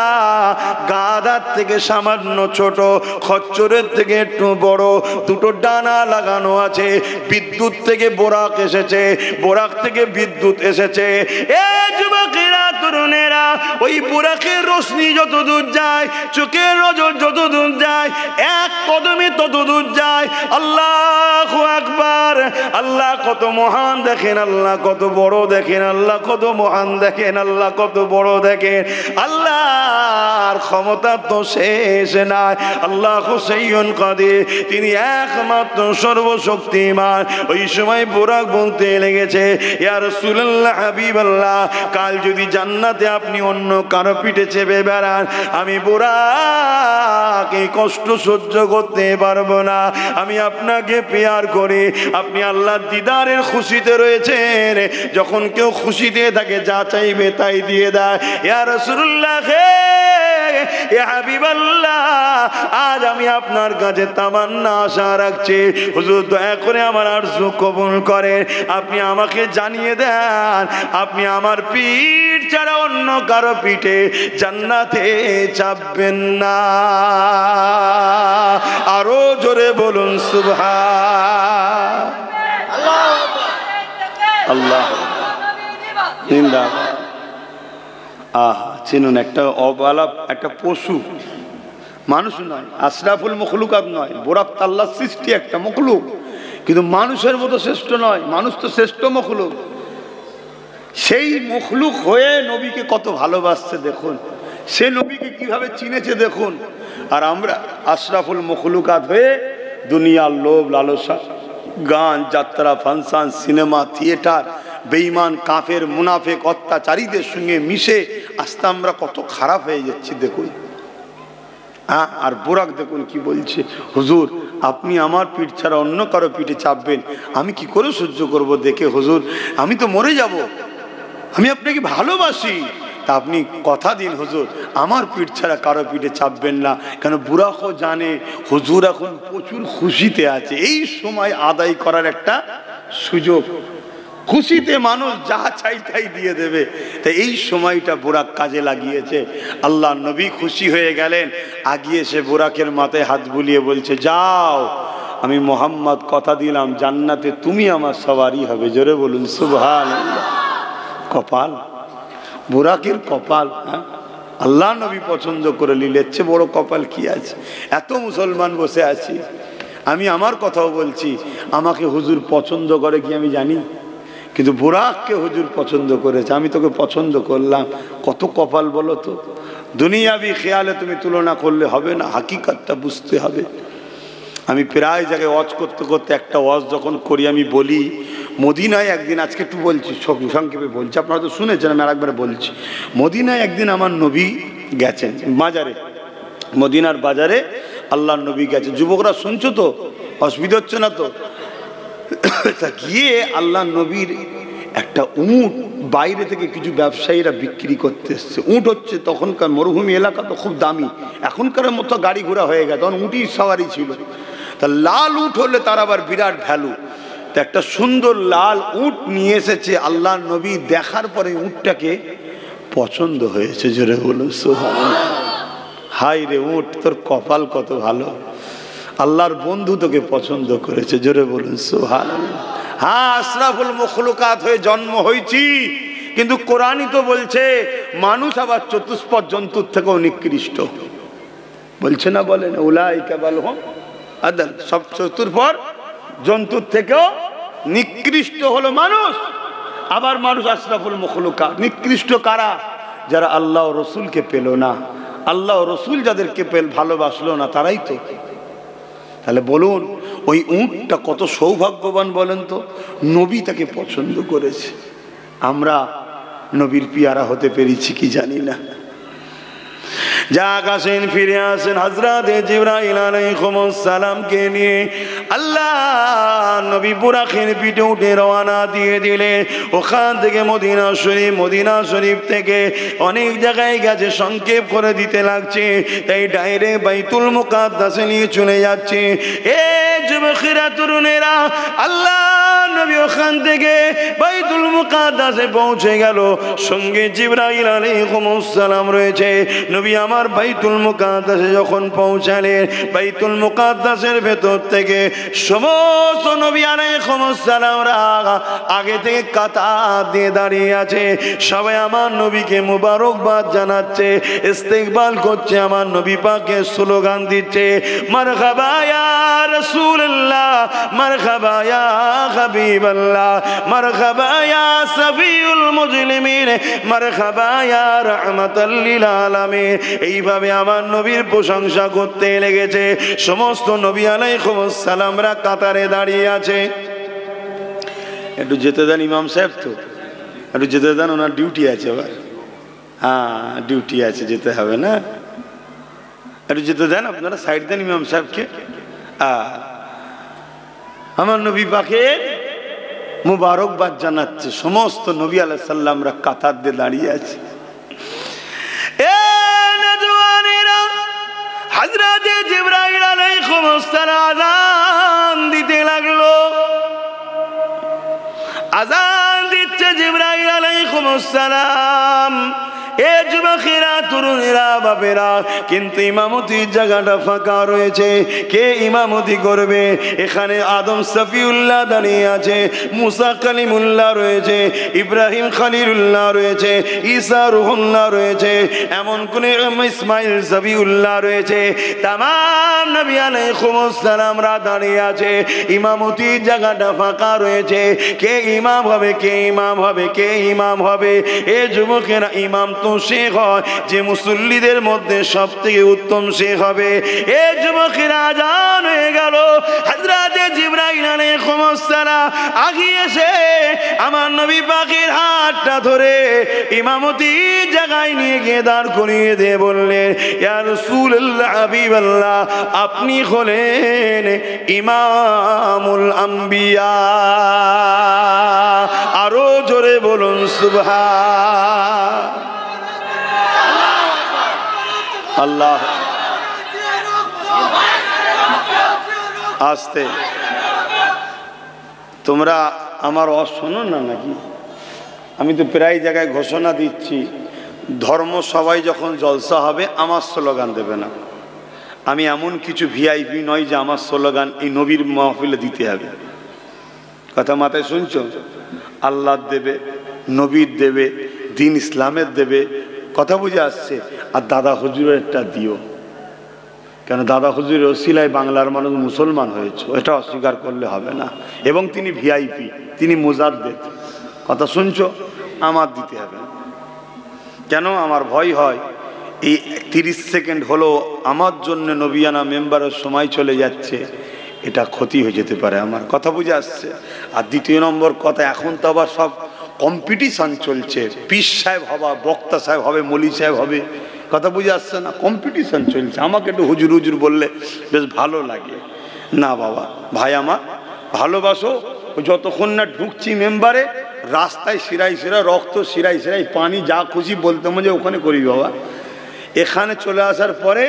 গাধার থেকে সামান্য ছোট, খচ্চরের থেকে একটু বড়, দুটো ডানা লাগানো আছে, বিদ্যুৎ থেকে বোরাক এসেছে, বোরাক থেকে বিদ্যুৎ এসেছে। এ যুবকেরা, তরুণেরা, ওই বোরাকের রশ্মি যত দূর যায়, চোখের নজর যত দূর যায়, এক কদমে তত দূর যায়। আল্লাহু আকবার, আল্লাহ কত মহান দেখেন, আল্লাহ কত বড় দেখেন, আল্লাহ কত মহান দেখেন, আল্লাহ কত বড় দেখেন। আল্লাহর ক্ষমতা তো শেষ নাই, আল্লাহ হুসাইয়ুন কাদির, তিনি একমাত্র সর্বশক্তিমান। ওই সময় বুরাক বলতে লেগেছে, ইয়া রাসূলুল্লাহ হাবিবাল্লাহ, কাল যদি জান্নাতে আপনি অন্য কারো পিঠে চেপে বেড়ান, আমি বুরাক এই কষ্ট সহ্য করতে পারবো না, আমি আপনাকে পেয়ার করি। আপনি আল্লাহর দিদারের খুশিতে রয়েছেন, যখন কেউ খুশিতে থাকে যা চাইবে তাই দিয়ে দেয়। ইয়া রাসূলুল্লাহ, ইয়া হাবিবাল্লাহ, আজ আমি আপনার কাছে তামান্না আশা রাখছি, হুজুর দয়া করে আমার আরজু কবুল করেন। আপনি আমাকে জানিয়ে দেন, আপনি আমার পিঠ ছাড়া অন্য কারো পিঠে জান্নাতে চাপবেন না। আরো জোরে বলুন সুবহান আল্লাহ। চিনুন, একটা অবালা, একটা পশু, মানুষ নয়, আশরাফুল মখলুকাত নয়, বোরাক আল্লাহর সৃষ্টি একটা মখলুক, কিন্তু মানুষের মতো শ্রেষ্ঠ নয়, মানুষ তো শ্রেষ্ঠ মখলুক। সেই মখলুক হয়ে নবীকে কত ভালোবাসছে দেখুন, সে নবীকে কিভাবে চিনেছে দেখুন। আর আমরা আশরাফুল মখলুকাত হয়ে দুনিয়ার লোভ লালসা, গান, যাত্রা, ফাংশন, সিনেমা, থিয়েটার, বেঈমান, কাফের, মুনাফেক, অত্যাচারীদের সঙ্গে মিশে আস্তে আমরা কত খারাপ হয়ে যাচ্ছি দেখুন। হ্যাঁ, আর বুরাক দেখুন কি বলছে, হুজুর আপনি আমার পিঠ ছাড়া অন্য কারো পিঠে চাপবেন, আমি কি করে সহ্য করব দেখে হুজুর, আমি তো মরে যাব, আমি আপনাকে ভালোবাসি, তা আপনি কথা দিন হুজুর আমার পিঠ ছাড়া কারো পিঠে চাপবেন না। কেন বুরাকও জানে হুজুর এখন প্রচুর খুশিতে আছে, এই সময় আদায় করার একটা সুযোগ, খুশিতে মানুষ যা চাই তাই দিয়ে দেবে, তাই এই সময়টা বুরাক কাজে লাগিয়েছে। আল্লাহ নবী খুশি হয়ে গেলেন, আগিয়ে এসে বুরাকের মাথায় হাত বুলিয়ে বলছে, যাও আমি মোহাম্মদ কথা দিলাম জান্নাতে তুমি আমার সওয়ারি হবে। জোরে বলুন সুবহানাল্লাহ। কপাল, বুরাকের কপাল, হ্যাঁ আল্লাহ নবী পছন্দ করে নিলেন, চেয়ে বড় কপাল কি আছে? এত মুসলমান বসে আছি, আমি আমার কথাও বলছি, আমাকে হুজুর পছন্দ করে কি আমি জানি, কিন্তু বুরাককে হুজুর পছন্দ করেছে, আমি তোকে পছন্দ করলাম, কত কপাল বলো তো। দুনিয়াবি খেয়ালে তুমি তুলনা করলে হবে না, হাকিকতটা বুঝতে হবে। আমি প্রায় জায়গায় ওয়াজ করতে করতে একটা ওয়াজ যখন করি আমি বলি, মদিনায় একদিন, আজকে একটু বলছি সংক্ষেপে বলছি, আপনারা তো শুনেছেন, আমি আরেকবার বলছি। মদিনায় একদিন আমার নবী গেছেন বাজারে, মদিনার বাজারে আল্লাহর নবী গেছে। যুবকরা শুনছো তো, অসুবিধা হচ্ছে না তো? তা গিয়ে আল্লাহ নবীর একটা উট বাইরে থেকে কিছু ব্যবসায়ীরা বিক্রি করতে এসছে। উট হচ্ছে তখনকার মরুভূমি এলাকা তো খুব দামি, এখনকার মতো গাড়ি ঘোড়া হয়ে গেছে, তখন উটই সওয়ারি ছিল। তা লাল উট হলে তার আবার বিরাট ভ্যালু। তা একটা সুন্দর লাল উট নিয়ে এসেছে আল্লাহ নবী, দেখার পরে উটটাকে পছন্দ হয়েছে। জোরে বলুন সুবহানাল্লাহ। হাই রে উট, তোর কপাল কত ভালো, আল্লাহর বন্ধু তোকে পছন্দ করেছে। জোরে বলুন সুবহানাল্লাহ। হ্যাঁ, আশরাফুল মখলুকাত হয়ে জন্ম হয়েছি, কিন্তু কোরআনই তো বলছে মানুষ আবার চতুষ্পদ জন্তুর থেকেও নিকৃষ্ট, বলছে না? বলেন উলাইকা বালহুম আদাল, সব চতুর্পদ জন্তুর থেকেও নিকৃষ্ট হলো মানুষ। আবার মানুষ আশরাফুল মখলুকাত, নিকৃষ্ট কারা? যারা আল্লাহ রসুলকে পেল না, আল্লাহ রসুল যাদেরকে পেল ভালোবাসলো না, তারাই তো। তাহলে বলুন ওই উটটা কত সৌভাগ্যবান বলেন তো, নবী তাকে পছন্দ করেছে। আমরা নবীর পিয়ারা হতে পেরেছি কি জানি না। যাক আসেন, ফিরে আসেন হযরত জিবরাইল আলাইহিস সালামকে নিয়ে আল্লাহ নবী বুরাকের পিঠে উঠে রওনা দিয়ে দিলেন। ওখান থেকে মদিনা শরীফ থেকে অনেক জায়গায় গেছে, সংক্ষেপ করে দিতে লাগছে, তাই ডাইরেক্ট বাইতুল মুকাদ্দাসে নিয়ে চলে যাচ্ছে। এ যুবকেরা, তরুণেরা, আল্লাহ নবী ওখান থেকে বাইতুল মুকাদ্দাসে পৌঁছে গেল, সঙ্গে জিবরাইল আলাইহিস সালাম রয়েছে। নবী আমার বাইতুল মুকাদ্দাসে যখন পৌঁছালেন, বাইতুল মুকাদ্দাসের ভেতর থেকে সমস্ত নবী আলাইহিস সালামরা আগে থেকে কাতার দিয়ে দাঁড়িয়ে আছে, সবাই আমার নবীকে মুবারকবাদ জানাচ্ছে, ইস্তেকবাল করছে, আমার নবী পাকে স্লোগান দিচ্ছে, মারহাবা ইয়া রাসূলুল্লাহ, মারহাবা ইয়া হাবিবাল্লাহ, মারহাবা ইয়া সাফিউল মুজলিমিন, মারহাবা ইয়া রাহমাতাল লিল আলামিন। এইভাবে আমার নবীর প্রশংসা করতে লেগেছে। সমস্ত নবী আলাইহিস সালামরা কাতারে দাঁড়িয়ে আছে। একটু যেতে দেন ইমাম সাহেব, তো একটু যেতে দেন, ওনার ডিউটি আছে আবার। হ্যাঁ, ডিউটি আছে, যেতে হবে না, একটু যেতে দেন, আপনারা সাইড দেন ইমাম সাহেবকে। আমার নবী পাকের মুবারকবাদ জানাচ্ছে, সমস্ত নবী আলাইহিস সালামরা কাতার দিয়ে দাঁড়িয়ে আছে। হযরত জিবরাইল আলাইহিস সালাম আযান দিতে লাগলো, আযান দিচ্ছে জিবরাইল আলাইহিস সালাম। এ যুবকেরা, তরুণেরা, বাপেরা, কিন্তু ইমামতির জায়গাটা ফাঁকা রয়েছে, কে ইমামতি করবে? এখানে আদম সফিউল্লাহ দাঁড়িয়ে আছে, মুসা কালিমুল্লাহ রয়েছে, ইব্রাহিম খলিলুল্লাহ রয়েছে, ঈসা রুহুল্লাহ রয়েছে, এমন কোন ইসমাইল সফিউল্লাহ রয়েছে, তামাম নবী আলাইহিস সালামরা দাঁড়িয়ে আছে, ইমামতির জায়গাটা ফাঁকা রয়েছে, কে ইমাম হবে, কে ইমাম হবে, কে ইমাম হবে? এ যুবকেরা, ইমাম তো শেখ হয়, যে মুসল্লিদের মধ্যে সব থেকে উত্তম শেখ হবে। এ যুবকেরা, আযান হয়ে গেল। হযরত জিবরাইল আলাইহিস আলাইহিস সালাম আগিয়ে এসে আমার নবী পাকের হাতটা ধরে ইমামতি জায়গায় নিয়ে গিয়ে দাঁড় করিয়ে দিয়ে বললেন, ইয়া রাসূলুল্লাহ হাবিবাল্লাহ, আপনি হলেন ইমামুল আম্বিয়া। আরো জোরে বলুন সুবহান আল্লাহ। আস্তে, তোমরা আমার শোনো না নাকি? আমি তো প্রায় জায়গায় ঘোষণা দিচ্ছি, ধর্মসভায় যখন জলসা হবে আমার স্লোগান দেবে না। আমি এমন কিছু ভিআইপি নয় যে আমার স্লোগান এই নবীর মাহফিলে দিতে হবে। কথা মাথায় শুনছো? আল্লাহ দেবে, নবীর দেবে, দিন ইসলামের দেবে, কথা বুঝে আসছে। আর দাদা হুজুরের একটা দিও, কেন দাদা হুজুরের ওসিলায় বাংলার মানুষ মুসলমান হয়েছে, এটা অস্বীকার করলে হবে না। এবং তিনি ভিআইপি, তিনি মুজাদ্দেদ, কথা শুনছো? আমার দিতে হবে। কেন? আমার ভয় হয় এই 30 সেকেন্ড হলো আমার জন্য নবিয়ানা মেম্বারের সময় চলে যাচ্ছে, এটা ক্ষতি হয়ে যেতে পারে আমার, কথা বুঝে আসছে। আর দ্বিতীয় নম্বর কথা, এখন তো আবার সব কম্পিটিশান চলছে, পীর সাহেব হবা, বক্তা সাহেব হবে, মলি সাহেব হবে, কথা বুঝে আসছে না? কম্পিটিশান চলছে। আমাকে একটু হুজুর হুজুর বললে বেশ ভালো লাগে না। বাবা ভাই আমার ভালোবাসো, যতক্ষণ না ঢুকছি মেম্বারে, রাস্তায় শিরাই শিরা রক্ত, শিরাই শিরাই পানি, যা খুশি বলতে মনে ওখানে করি বাবা। এখানে চলে আসার পরে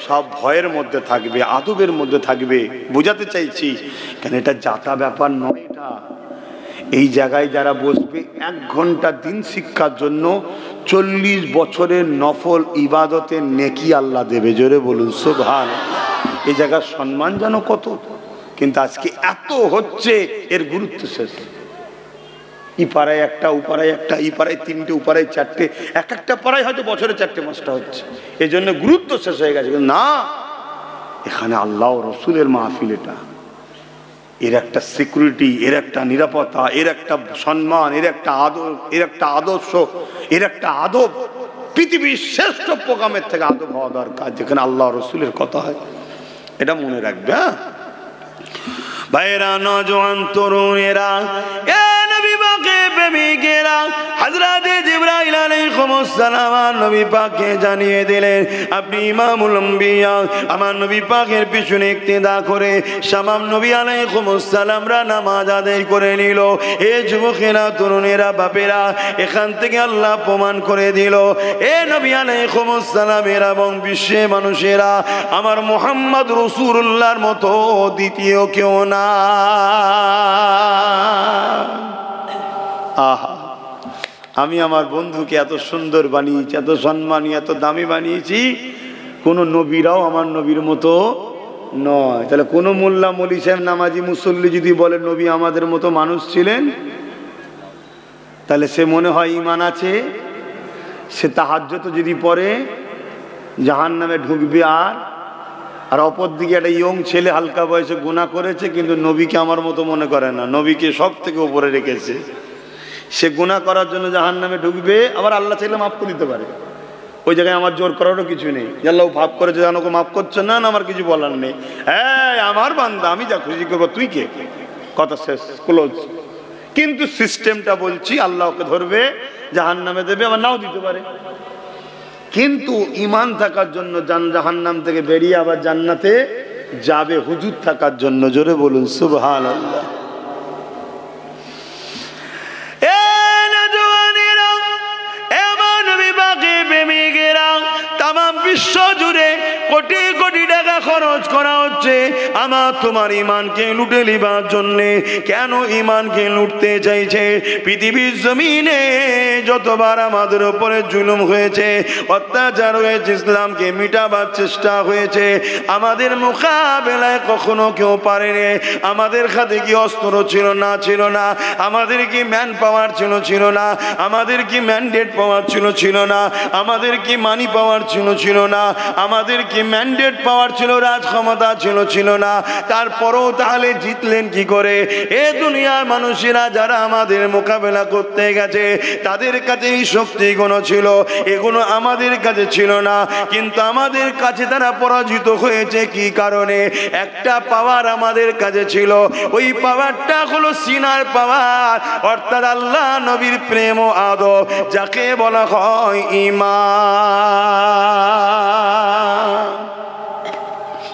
সব ভয়ের মধ্যে থাকবে, আদবের মধ্যে থাকবে। বোঝাতে চাইছি কেন, এটা জাতা ব্যাপার নয়। এটা এই জায়গায় যারা বসবে 1 ঘন্টা দিন শিক্ষার জন্য 40 বছরের নফল ইবাদতের নেকি আল্লাহ দেবে। জোরে বলুন সুবহানাল্লাহ। এই জায়গার সম্মান জানো কত? কিন্তু আজকে এত হচ্ছে, এর গুরুত্ব শেষ। ই পাড়ায় একটা, ও পাড়ায় একটা, ই পাড়ায় 3টে, ও পাড়ায় 4টে, এক একটা পাড়ায় হয়তো বছরে 4টে 5টা হচ্ছে, এই জন্য গুরুত্ব শেষ হয়ে গেছে। না, এখানে আল্লাহ রসুলের মাহফিল, এটা এর একটা সিকিউরিটি, এর একটা নিরাপত্তা, এর একটা সম্মান, এর একটা আদর্শ, এর একটা আদব। পৃথিবীর শ্রেষ্ঠ প্রোগ্রামের থেকে আদব হওয়া দরকার, যেখানে আল্লাহ রসুলের কথা হয়। এটা মনে রাখবে। হ্যাঁ ভাইরা, নওজোয়ান তরুণেরা, প্রেমিকেরা, হযরতে জিবরাইল আলাইহিস সালাম নবী পাককে জানিয়ে দিলেন, আপনি ইমামুল আম্বিয়া। আমার নবী পাকের পিছনে ইক্তেদা করে শামাম নবী আলাইহিস সালামরা নামাজ আদায় করে নিল। এ যুবকেরা, তরুণেরা, বাপেরা, এখান থেকে আল্লাহ প্রমাণ করে দিল, এ নবী আলাইহিস সালামের এবং বিশ্বের মানুষেরা, আমার মুহাম্মদ রাসূলুল্লাহর মতো দ্বিতীয় কেউ না। আহা, আমি আমার বন্ধুকে এত সুন্দর বানিয়েছি, এত সম্মানী, এত দামি বানিয়েছি, কোন নবীরাও আমার নবীর মতো নয়। তাহলে কোন মোল্লা, মলি সাহেব, নামাজি, মুসল্লি যদি বলে নবী আমাদের মতো মানুষ ছিলেন, তাহলে সে মনে হয় ঈমান আছে। সে তাহাজ্জুদ যদি পড়ে জাহান্নামে ঢুকবে। আর অপর দিকে একটা ইয়ং ছেলে হালকা বয়সে গুনাহ করেছে, কিন্তু নবীকে আমার মতো মনে করে না, নবীকে সব থেকে উপরে রেখেছে। সে গুনাহ করার জন্য জাহান্নামে ঢুকবে। আবার আল্লাহ চাইলে মাফ করে দিতে পারে। ওই জায়গায় আমার জোর করারও কিছু নেই। আল্লাহ ভাব করেছে, জানো মাফ করছে না, আমার কিছু বলার নেই। হ্যাঁ, আমার বান্দা, আমি যা খুশি করবো, তুই কে? কথা শেষ, ক্লোজ। কিন্তু সিস্টেমটা বলছি, আল্লাহ ওকে ধরবে, জাহান্নামে দেবে, আবার নাও দিতে পারে। কিন্তু ঈমান থাকার জন্য জাহান্নাম থেকে বেরিয়ে আবার জান্নাতে যাবে, হুজুর থাকার জন্য। জোরে বলুন সুবহানাল্লাহ। তামাম বিশ্ব জুড়ে কোটি কোটি টাকা খরচ করা হচ্ছে আমার তোমার ঈমানকে লুটে নেবার জন্যে। কেন ঈমানকে লুটতে চাইছে? পৃথিবীর জমিনে যতবার আমাদের উপরে জুলুম হয়েছে, অত্যাচার হয়েছে, ইসলামকে মিটাবার চেষ্টা হয়েছে, আমাদের মোকাবেলায় কখনো কেউ পারেনি। আমাদের হাতে কি অস্ত্র ছিল না? ছিল না। আমাদের কি ম্যান পাওয়ার ছিল না। আমাদের কি ম্যান্ডেট পাওয়ার ছিল না। আমাদের কি মানি পাওয়ার ছিল না। আমাদের কি ম্যান্ডেট পাওয়ার ছিল, রাজ ক্ষমতা ছিল না। তারপরেও তাহলে জিতলেন কি করে? এ দুনিয়ার মানুষেরা যারা আমাদের মোকাবেলা করতে গেছে তাদের কাছে এই শক্তিগুলো ছিল, এগুলো আমাদের কাছে ছিল না, কিন্তু আমাদের কাছে তারা পরাজিত হয়েছে কি কারণে? একটা পাওয়ার আমাদের কাছে ছিল, ওই পাওয়ারটা হলো সিনার পাওয়ার, অর্থাৎ আল্লাহ নবীর প্রেম ও আদব, যাকে বলা হয় ঈমান।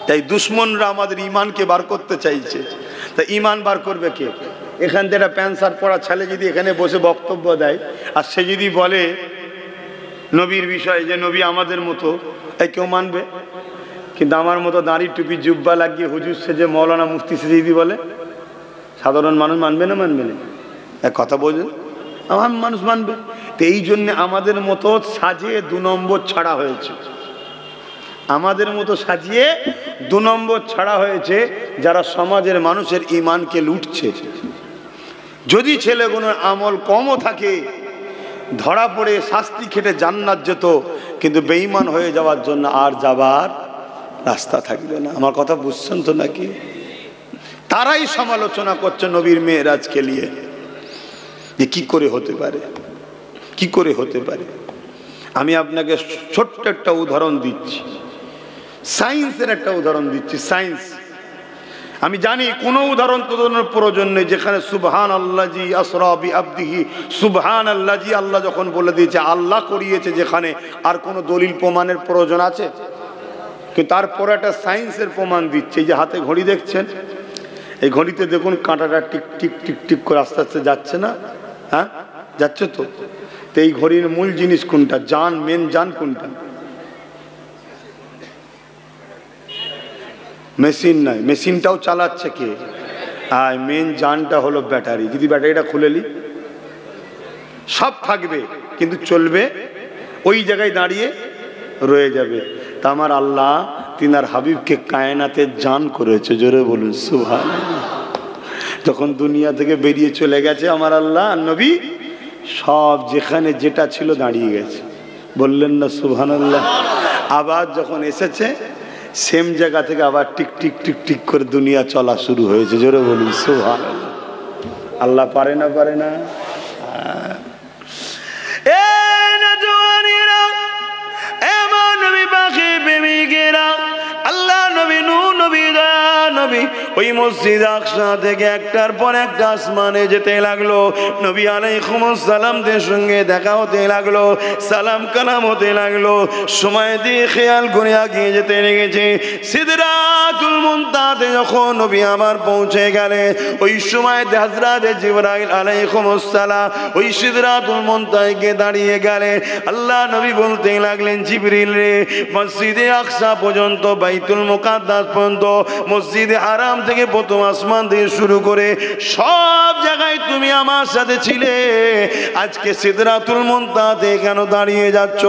তাই দুশ্মনরা আমাদের ঈমানকে বার করতে চাইছে। তা ঈমান বার করবে কে? এখান থেকে একটা প্যান্ট শার্ট পরা ছেলে যদি এখানে বসে বক্তব্য দেয় আর সে যদি বলে নবীর বিষয়ে যে নবী আমাদের মতো, তাই কেউ মানবে? কিন্তু আমার মতো দাঁড়ি টুপি জুব্বা লাগিয়ে হুজুর সেজে মৌলানা মুফতি সেজে যদি বলে, সাধারণ মানুষ মানবে না? মানবে না? এক কথা বলছেন, আমার মানুষ মানবে। তো এই জন্যে আমাদের মতো সাজিয়ে 2 নম্বর ছাড়া হয়েছে, আমাদের মতো সাজিয়ে 2 নম্বর ছাড়া হয়েছে যারা সমাজের মানুষের ঈমানকে লুটছে। যদি ছেলেগুলোর আমল কমও থাকে ধরা পড়ে শাস্তি খেটে জান্নাত যেত, কিন্তু বেঈমান হয়ে যাওয়ার জন্য আর যাবার রাস্তা থাকবে না। আমার কথা বুঝছেন তো নাকি? তারাই সমালোচনা করছে নবীর মেরাজকে নিয়ে, যে কি করে হতে পারে, কি করে হতে পারে। আমি আপনাকে ছোট্ট একটা উদাহরণ দিচ্ছি, সায়েন্সের একটা উদাহরণ দিচ্ছি। সায়েন্স, আমি জানি কোনো উদাহরণ তো প্রয়োজন নেই, যেখানে সুবহান আল্লাহি আসরা বিআবদিহি, সুবহান আল্লাহি, আল্লাহ যখন বলে দিয়েছে আল্লাহ করিয়েছে, যেখানে আর কোনো দলিল প্রমাণের প্রয়োজন আছে? কিন্তু তারপরে একটা সায়েন্সের প্রমাণ দিচ্ছে। যে হাতে ঘড়ি দেখছেন, এই ঘড়িতে দেখুন কাঁটাটা টিক টিক টিক টিক করে আস্তে আস্তে যাচ্ছে না? হ্যাঁ, যাচ্ছে তো। তো এই ঘড়ির মূল জিনিস কোনটা? জান, মেন জান কোনটা? মেশিন নয়, মেশিনটাও চালাচ্ছে কে? আর মেন জানটা হলো ব্যাটারি। যদি ব্যাটারিটা খুলে নি সব থাকবে, কিন্তু চলবে ওই জায়গায় দাঁড়িয়ে রয়ে যাবে। তা আমার আল্লাহ তিনার হাবিবকে কায়নাতের জান করেছে, জোরে বলুন সুবহানাল্লাহ। যখন দুনিয়া থেকে বেরিয়ে চলে গেছে আমার আল্লাহ, নবী সব যেখানে যেটা ছিল দাঁড়িয়ে গেছে, বললেন না সুবহানাল্লাহ? আবার যখন এসেছে সেম জায়গা থেকে আবার টিক টিক টিক টিক করে দুনিয়া চলা শুরু হয়েছে, জোরে বলুন সুবহানাল্লাহ। আল্লাহ পারে না? পারে না? আল্লাহ নবী, নূর নবী, নবী ওই মসজিদ আকসা থেকে একটার পর একটা আসমানে যেতে লাগলো। নবী আলাইহিস সালামদের সঙ্গে দেখা হতে লাগলো, সালাম কালাম হতে লাগলো। সময় দিয়ে খেয়াল করে আগিয়ে যেতে লেগেছে। সিদরাতুল মুনতাহাতে যখন নবী আমার পৌঁছে গেলে, ওই সময় হযরত জিবরাইল আলাইহিস সালাম ওই সিদরাতুল মুনতাহায় গিয়ে দাঁড়িয়ে গেলে। আল্লাহ নবী বলতে লাগলেন, জিবরিল রে, মসজিদে আকসা পর্যন্ত, বাইতুল মুকাদ্দাস পর্যন্ত, মসজিদে হারাম থেকে প্রথম আসমান থেকে শুরু করে সব জায়গায় তুমি আমার সাথে ছিলে, আজকে সিদরাতুল মুনতাহাতে কেন দাঁড়িয়ে যাচ্ছ?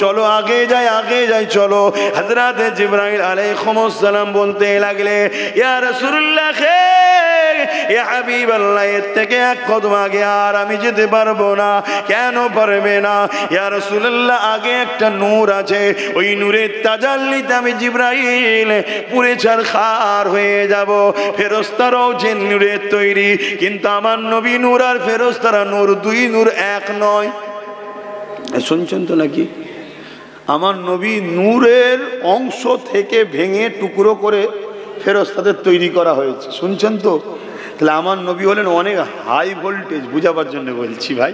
চলো আগে যাই, আগে যাই, চলো। হযরত জিবরাইল আলাইহিস সালাম বলতে লাগলে, ইয়া রাসূলুল্লাহ, ইয়া হাবিবাল্লাহ, এর থেকে এক কদম আগে আর আমি যেতে পারবো না। কেন পারবে না? ইয়া রাসূলুল্লাহ, আগে একটা নূর আছে, ওই নূরের তাজাল্লিতে আমি জিবরাইল পুরে ছারখার হয়ে যাব। ফেরেশতারাও যে নূরের তৈরি, কিন্তু আমার নবী নূর আর ফেরেশতারা নূর, 2 নূর এক নয়। শুনছেন তো নাকি? আমার নবী নূরের অংশ থেকে ভেঙে টুকরো করে ফেরেশতাদের তৈরি করা হয়েছে। শুনছেন তো? তাহলে আমার নবী হলেন অনেক হাই ভোল্টেজ। বুঝাবার জন্য বলছি ভাই,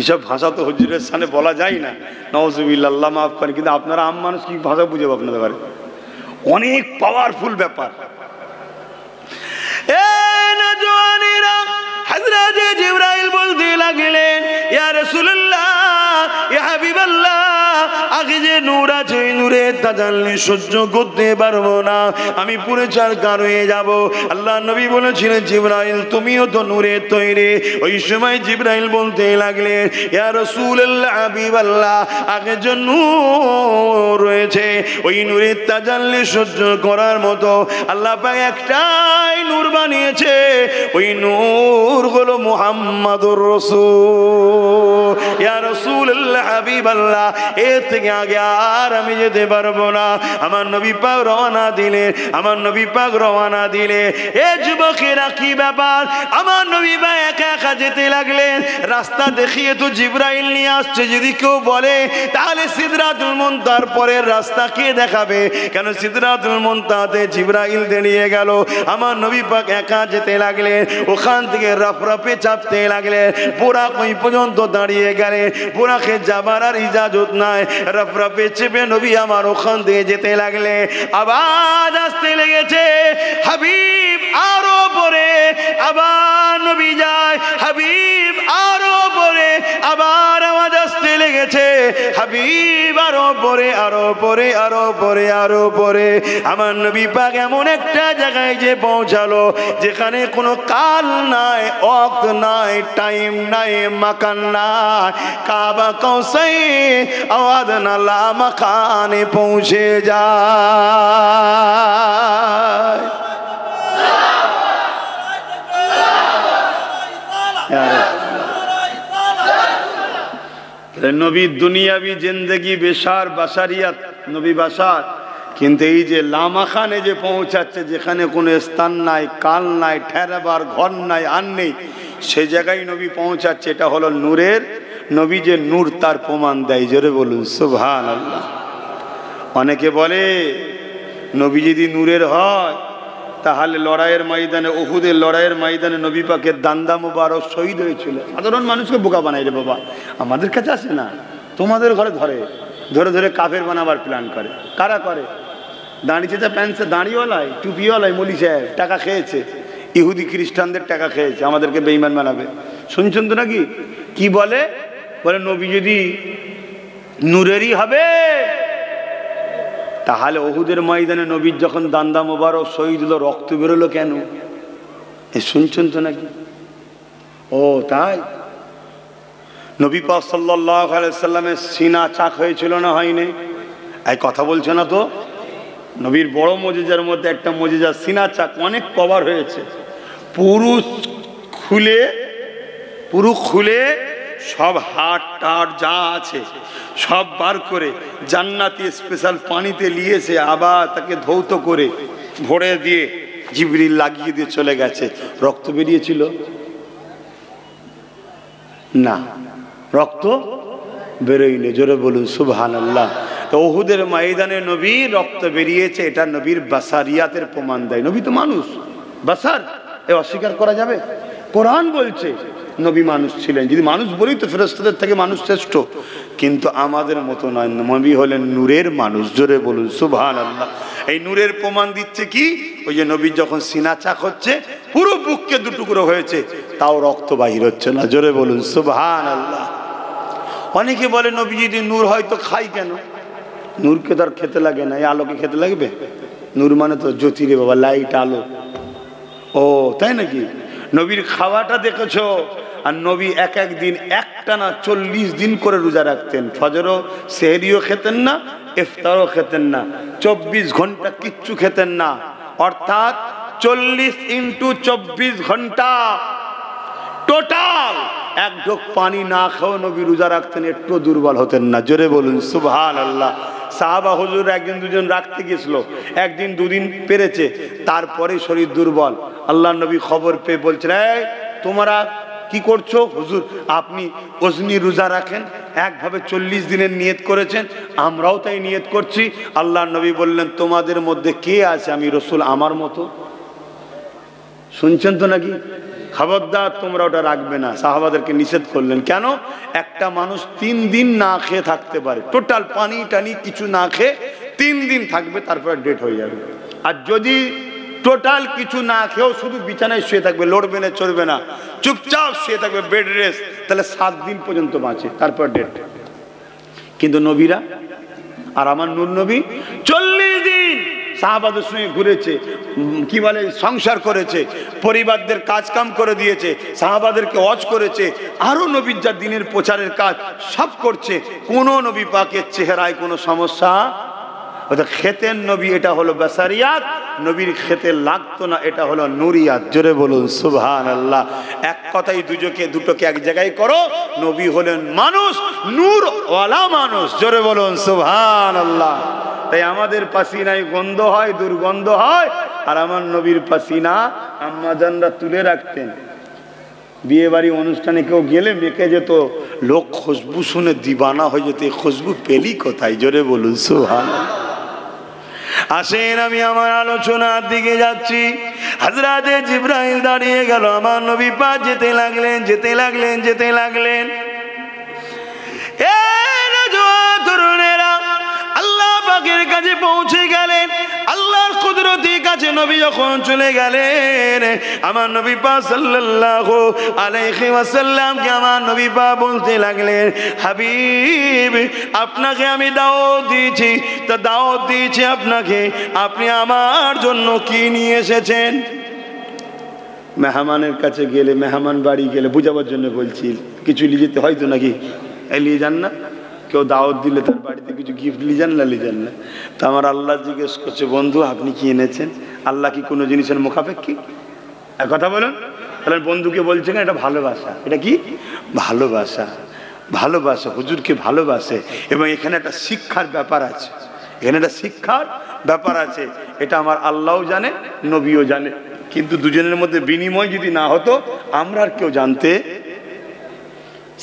এসব ভাষা তো হুজুরের সামনে বলা যায় না, নাউজুবিল্লাহ, আল্লাহ মাফ করেন। কিন্তু আপনারা আম মানুষ কি ভাষা বুঝাবো আপনাদের পারে? অনেক পাওয়ারফুল ব্যাপার। হযরত জিবরাইল বলতে লাগলেন, ইয়া রাসূলুল্লাহ, ইয়া হাবিবাল্লাহ, আগে যে নূর আছে ওই নূরের তাজাল্লি সহ্য করতে পারবো না, আমি পুরো ছারখার হয়ে যাব। আল্লাহ নবী বলেছিলেন, জিবরাইল তুমিও তো নূরের তৈরি। ওই সময় জিবরাইল বলতে লাগলেন, ইয়া রাসূলুল্লাহ, হাবিবাল্লাহ, আগে যে নূর রয়েছে ওই নূরের তাজাল্লি সহ্য করার মতো আল্লাহ পাক একটাই নূর বানিয়েছে, ওই নূর হলো মুহাম্মাদুর রাসূল। ইয়া রাসূলুল্লাহ, হাবিবাল্লাহ, এর থেকে আগে আর আমি যেতে পারবো না। আমার নবী পাক রওনা দিলে, আমার নবী পাক রওনা দিলে, এ যুবকেরা কি ব্যাপার? আমার নবী পাক একা একা যেতে লাগলেন। রাস্তা দেখিয়ে তো জিবরাইল নিয়ে আসছে। যদি কেউ বলে তাহলে সিদরাতুল মুনতাহার পরের রাস্তা কে দেখাবে? কেন সিদরাতুল মুনতাহাতে জিবরাইল দাঁড়িয়ে গেল। আমার নবী পাক একা যেতে লাগলেন। ওখান থেকে রফরফে চাপতে লাগলেন। বুরাক ওই পর্যন্ত দাঁড়িয়ে গেলেন। বুরাকে যাবার আর ইজাজত নাই। রফরফে চেপে নবী আমার ওখান থেকে যেতে লাগলেন। আবার আসতে লেগেছে, হাবিব আরো পরে। আবার নবী যায়, হাবিব আরো পরে। আবার আওয়াজ আসতে লেগেছে, হাবিব আরো পরে, আরো পরে, আরো পরে, আরো পরে। আমার নবী পাক এমন একটা জায়গায় যে পৌঁছালো যেখানে কোনো কাল নাই, ওয়াক্ত নাই, টাইম নাই, মাকান নাই। কাবা কৌসাই আওয়াজ নালা মাকানে পৌঁছে যায়। নবী দুনিয়াবি জিন্দেগি বেশার বাসারিয়াত, নবী বাসার। কিন্তু এই যে লামাখানে যে পৌঁছাচ্ছে, যেখানে কোনো স্থান নাই, কাল নাই, ঠেরাবার ঘর নাই, আর নেই, সে জায়গায় নবী পৌঁছাচ্ছে। এটা হলো নূরের নবী, যে নূর তার প্রমাণ দেয়। জোরে বলুন সুবহানাল্লাহ। অনেকে বলে নবী যদি নূরের হয় তাহলে লড়াইয়ের ময়দানে, উহুদের লড়াইয়ের ময়দানে নবী পাকের দান্দা মুবারক শহীদ হয়েছিল। সাধারণ মানুষকে বোকা বানাই রে বাবা। আমাদের কাছে আসে না, তোমাদের ঘরে ধরে ধরে ধরে কাফের বানাবার প্ল্যান করে। কারা করে? দাঁড়িয়েছে যা প্যান্টে দাঁড়িয়েওয়ালাই, টুপিওয়ালাই, মলি সাহেব টাকা খেয়েছে, ইহুদি খ্রিস্টানদের টাকা খেয়েছে, আমাদেরকে বেঈমান বানাবে। শুনছেন তো নাকি? কি বলে? বলে নবী যদি নূরেরই হবে তাহলে উহুদের ময়দানে নবীর যখন দান্দা মোবারক শহীদ হলো, রক্ত বেরোলো কেন? এ শুনছেন তো নাকি? ও তাই? নবী পাক সাল্লাল্লাহু আলাইহি সাল্লামের সিনা চাক হয়েছিল না হয়নি? এই কথা বলছে না তো? নবীর বড় মুজিজার মধ্যে একটা মুজিজা সিনা চাক। অনেক কভার হয়েছে, পুরো খুলে সব হাট টাট যা আছে সব বার করে জান্নাতি স্পেশাল পানিতে নিয়েছে, আবার তাকে ধৌত করে ভরে দিয়ে জিবরিল লাগিয়ে দিয়ে চলে গেছে। রক্ত বেরিয়েছিল না? রক্ত বেরোয়নি। জোরে বলুন সুবহানাল্লাহ। তো উহুদের ময়দানে নবী রক্ত বেরিয়েছে, এটা নবীর বাসারিয়াতের প্রমাণ দেয়। নবী তো মানুষ, বাসার, এ অস্বীকার করা যাবে? কোরআন বলছে নবী মানুষ ছিলেন। যদি মানুষ বলি তো ফেরেশতাদের থেকে মানুষ শ্রেষ্ঠ, কিন্তু আমাদের মতো নয়। নবী হলেন নূরের মানুষ। জোরে বলুন সুবহানাল্লাহ। এই নূরের প্রমাণ দিচ্ছে কি? ওই যে নবী যখন সিনা চাক হচ্ছে, পুরো বুককে দুটুকরো হয়েছে, তাও রক্ত বাহির হচ্ছে না। জোরে বলুন সুবহানাল্লাহ। অনেকে বলে নবী যদি নূর হয় তো খাই কেন? নূরকে তো আর খেতে লাগে না, এই আলোকে খেতে লাগবে? নূর মানে তো জ্যোতি রে বাবা, লাইট, আলো। ও তাই নাকি? নবীর খাওয়াটা দেখেছো? আর নবী এক এক দিন একটানা 40 দিন করে রোজা রাখতেন। ফজরও সেহরিও খেতেন না, ইফতারও খেতেন না, 24 ঘন্টা কিচ্ছু খেতেন না। অর্থাৎ 40 × 24 ঘন্টা টোটাল এক ঢোক পানি না খাও নবী রোজা রাখতেন, একটু দুর্বল হতেন না। জোরে বলুন সুবহানাল্লাহ। সাহাবা হুজুর একদিন দুজন রাখতে গেছিল, একদিন দুদিন পেরেছে, তারপরে শরীর দুর্বল। আল্লাহ নবী খবর পেয়ে বলছেন, এই তোমরা কি করছো? হুজুর আপনি ওজনি রোজা রাখেন, একভাবে 40 দিনের নিয়ত করেছেন, আমরাও তাই নিয়ত করছি। আল্লাহ নবী বললেন, তোমাদের মধ্যে কে আছে আমি রসুল আমার মতো? শুনছেন তো নাকি? খবরদার তোমরা ওটা রাখবে না। সাহাবাদেরকে নিষেধ করলেন। কেন? একটা মানুষ 3 দিন না খেয়ে থাকতে পারে, টোটাল পানি টানি কিছু না খেয়ে 3 দিন থাকবে, তারপরে ডেট হয়ে যাবে। আর যদি টোটাল কিছু না খেয়েও শুধু বিছানায় শুয়ে থাকবে, লড়বে না, চড়বে না, চুপচাপ শুয়ে থাকবে, বেড রেস্ট, তাহলে 7 দিন পর্যন্ত বাঁচে, তারপর ডেট। কিন্তু নবীরা, আর আমার নূর নবী 40 দিন সাহাবাদের সঙ্গে ঘুরেছে, কি বলে সংসার করেছে, পরিবারদের কাজ কাম করে দিয়েছে, সাহাবাদেরকে ওয়াজ করেছে, আরো নবীর যা দিনের প্রচারের কাজ সব করছে। কোন নবী পাকের চেহারায় কোনো সমস্যা অর্থাৎ খেতের নবী, এটা হলো বেসারিয়াত, নবীর খেতে লাগতো না, এটা হলো নুরিয়াত। জোরে বলুন সুবহানাল্লাহ। এক কথাই দুটোকে এক জায়গায় করো, নবী হলেন মানুষ, নূর ওয়ালা মানুষ। জোরে বলুন সুবহানাল্লাহ। তাই আমাদের পাসিনায় গন্ধ হয়, দুর্গন্ধ হয়, আর আমার নবীর পাসিনা আম্মাজানরা তুলে রাখতেন। বিয়ে বাড়ি অনুষ্ঠানে কেউ গেলে মেকে যেত, লোক খুশবু শুনে দিবানা হয়ে যেত, খুশবু পেলি কোথায়? জোরে বলুন সুবহানাল্লাহ। আসেন, আমি আমার আলোচনার দিকে যাচ্ছি। হযরতে জিবরাইল দাঁড়িয়ে গেল, আমার নবী পাক যেতে লাগলেন, যেতে লাগলেন, যেতে লাগলেন। তরুণেরা আল্লাহ পাকের কাছে পৌঁছে গেলেন। আল্লাহর কুদরতের কাছে নবী যখন চলে গেলেন, আমার নবী পাক সাল্লাল্লাহু আলাইহি ওয়াসাল্লামকে আমার নবী পাক বলতে লাগলেন, হাবিব, আপনাকে আমি দাওয়াত দিয়েছি, তা দাওয়াত দিয়েছি আপনাকে, আপনি আমার জন্য কি নিয়ে এসেছেন? মেহমানের কাছে গেলে, মেহমান বাড়ি গেলে বুঝাবার জন্য বলছি, কিছু নিয়ে যেতে হয়তো নাকি, নিয়ে যান না? কেউ দাওয়াত দিলে তার বাড়িতে কিছু গিফট নিয়ে যান না, নিয়ে যান না? তো আমার আল্লাহ জিজ্ঞেস করছে, বন্ধু আপনি কি এনেছেন? আল্লাহ কি কোনো জিনিসের মুখাপেক্ষী? এক কথা বলুন। তাহলে বন্ধুকে বলছেন এটা ভালোবাসা। এটা কি? ভালোবাসা। ভালোবাসা, হুজুরকে ভালোবাসে। এবং এখানে একটা শিক্ষার ব্যাপার আছে, এখানে একটা শিক্ষার ব্যাপার আছে। এটা আমার আল্লাহও জানে, নবীও জানে। কিন্তু দুজনের মধ্যে বিনিময় যদি না হতো, আমরা আর কেউ জানতে।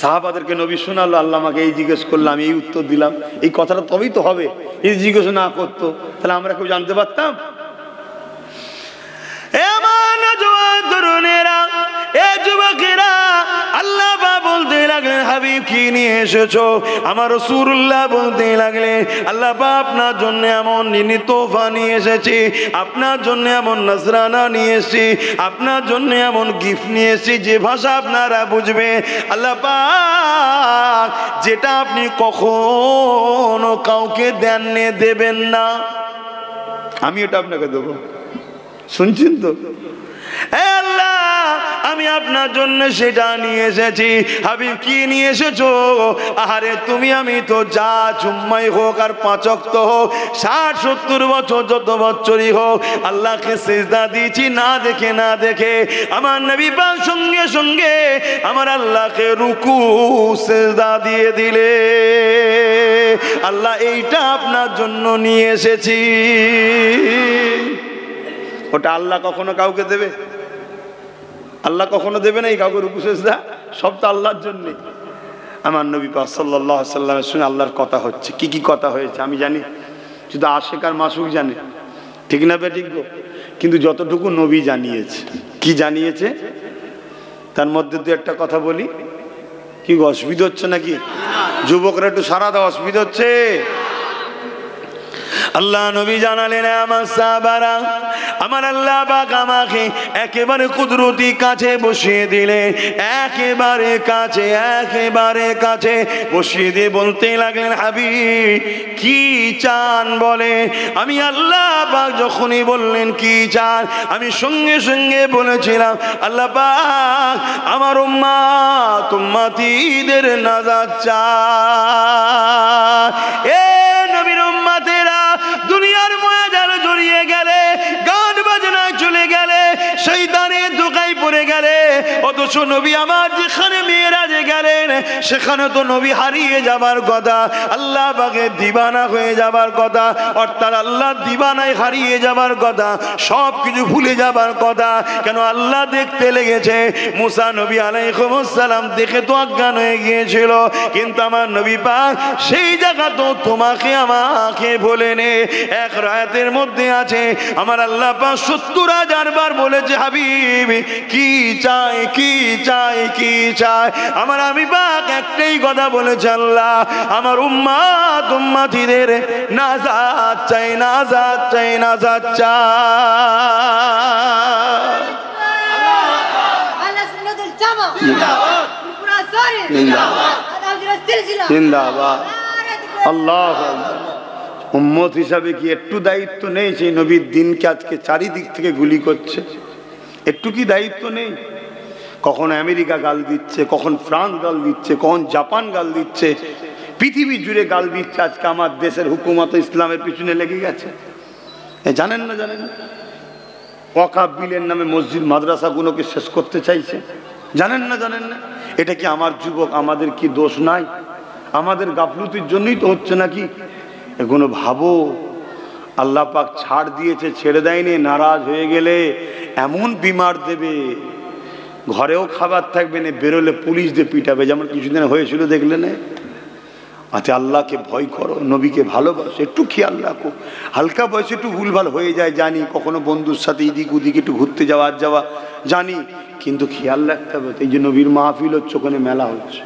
সাহাবাদেরকে নবী শোনালো, আল্লাহ আমাকে এই জিজ্ঞেস করলাম, এই উত্তর দিলাম, এই কথাটা তবেই তো হবে। এই জিজ্ঞেস না করতো, তাহলে আমরা কেউ জানতে পারতাম? আল্লাহ বলতে লাগলেন, হাবিব কি নিয়ে এসেছো? আমার রাসূলুল্লাহ বলতে লাগলেন, আল্লাহ আপনার জন্য এমন তোফা নিয়ে এসেছি, আপনার জন্য এমন নজরানা নিয়ে এসেছি, আপনার জন্য এমন গিফট নিয়ে এসেছি যে ভাষা আপনারা বুঝবে, আল্লাহ পাক যেটা আপনি কখনো কাউকে দেননি, দেবেন না, আমি এটা আপনাকে দেবো। শুনছেন তো? আল্লাহ আমি আপনার জন্য সেটা নিয়ে এসেছি। হাবিব কি নিয়ে এসেছো? আহারে তুমি আমি তো যা জুম্মাই হোক আর 5 ওয়াক্ত হোক, 60-70 বছর যত বছরই হোক, আল্লাহকে সিজদা দিয়েছি না দেখে, না দেখে। আমার নবী পাক সঙ্গে সঙ্গে আমার আল্লাহকে রুকু সিজদা দিয়ে দিলে, আল্লাহ এইটা আপনার জন্য নিয়ে এসেছি। ওটা আল্লাহ কখনো কাউকে দেবে? আল্লাহ কখনো দেবে না এই কাউকে রুকু সিজদা? সব তো আল্লাহর জন্য। আমার নবী পাক সাল্লাল্লাহু আলাইহি ওয়াসাল্লামের সঙ্গে আল্লাহর কথা হচ্ছে। কি কি কথা হয়েছে আমি জানি, শুধু আশিক আর মাসুক জানে, ঠিক না বে? ঠিক গো। কিন্তু যতটুকু নবী জানিয়েছে, কি জানিয়েছে তার মধ্যে দু একটা কথা বলি। কি অসুবিধা হচ্ছে নাকি? যুবকরা একটু সারা দাও, অসুবিধা হচ্ছে? আল্লাহ নবী জানালেন, আমার সাহাবারা, আমার আল্লাহ পাক আমাকে একেবারে কুদরতি কাছে বসিয়ে দিলেন, একেবারে কাছে, একেবারে কাছে বসিয়ে দিয়ে বলতে লাগলেন, হাবিব কি চান বলে? আমি আল্লাহ পাক যখনই বললেন কি চান, আমি সঙ্গে সঙ্গে বলেছিলাম, আল্লাহ পাক আমার উম্মত উম্মতিদের নাজাত চায়। এ নবীর উম্মতেরা, দুনিয়ার ময়াজালে জড়িয়ে গেলে, গান বাজনায় চলে গেলে, শয়তানের ধোঁকায় পড়ে গেলে, অথচ নবী আমার যেখানে মেরাজে গেলেন সেখানে তো নবী হারিয়ে যাবার কথা, আল্লাহ পাকের দিবানা হয়ে যাবার কথা, অর্থাৎ আল্লাহ দিবানায় হারিয়ে যাবার কথা, সব কিছু ভুলে যাবার কথা। কেন? আল্লাহ দেখতে লেগেছে। মুসা নবী আলাইহিস সালাম দেখে তো অজ্ঞান হয়ে গিয়েছিল, কিন্তু আমার নবী পাক সেই জায়গা তো তোমাকে আমাকে বলেনে। এক রায়াতের মধ্যে আছে আমার আল্লাহ পাক 70,000 বার বলেছে, হাবিব কি চাই, কি চাই, কি চাই? আমার আমি পাক একটাই কথা বলেছে, আল্লাহ আমার উম্মত উম্মতিদের নাজাত চাই, নাজাত চাই, নাজাত চাই। জিন্দাবাদ। আল্লাহ উম্মত হিসাবে কি একটু দায়িত্ব নেই? সেই নবীর দিনকে আজকে চারিদিক থেকে গুলি করছে, একটু কি দায়িত্ব নেই? কখন আমেরিকা গাল দিচ্ছে, কখন ফ্রান্স গাল দিচ্ছে, কখন জাপান গাল দিচ্ছে, পৃথিবী জুড়ে গাল দিচ্ছে আজকে আমার দেশের হুকুমত ইসলামের পিছনে লেগে গেছে। জানেন না জানেন না ওয়াকফ বিলের নামে মসজিদ মাদ্রাসাগুলোকে শেষ করতে চাইছে, জানেন না জানেন না। এটা কি আমার যুবক আমাদের কি দোষ নাই? আমাদের গাফলতির জন্যই তো হচ্ছে নাকি? এগুলো ভাবো। আল্লাহ পাক ছাড় দিয়েছে, ছেড়ে দেয়নি। নারাজ হয়ে গেলে এমন বিমার দেবে, ঘরেও খাবার থাকবে না, বেরোলে পুলিশ দিয়ে পিটাবে, যেমন কিছুদিন হয়েছিল দেখলে না। আচ্ছা, আল্লাহকে ভয় করো, নবীকে ভালোবাসো, একটু খেয়াল রাখো। হালকা বয়সে একটু ভুলভাল হয়ে যায় জানি, কখনো বন্ধুর সাথে এদিক ওদিক একটু ঘুরতে যাওয়া জানি, কিন্তু খেয়াল রাখতে হবে। এই যে নবীর মাহফিল হচ্ছে, ওখানে মেলা হচ্ছে,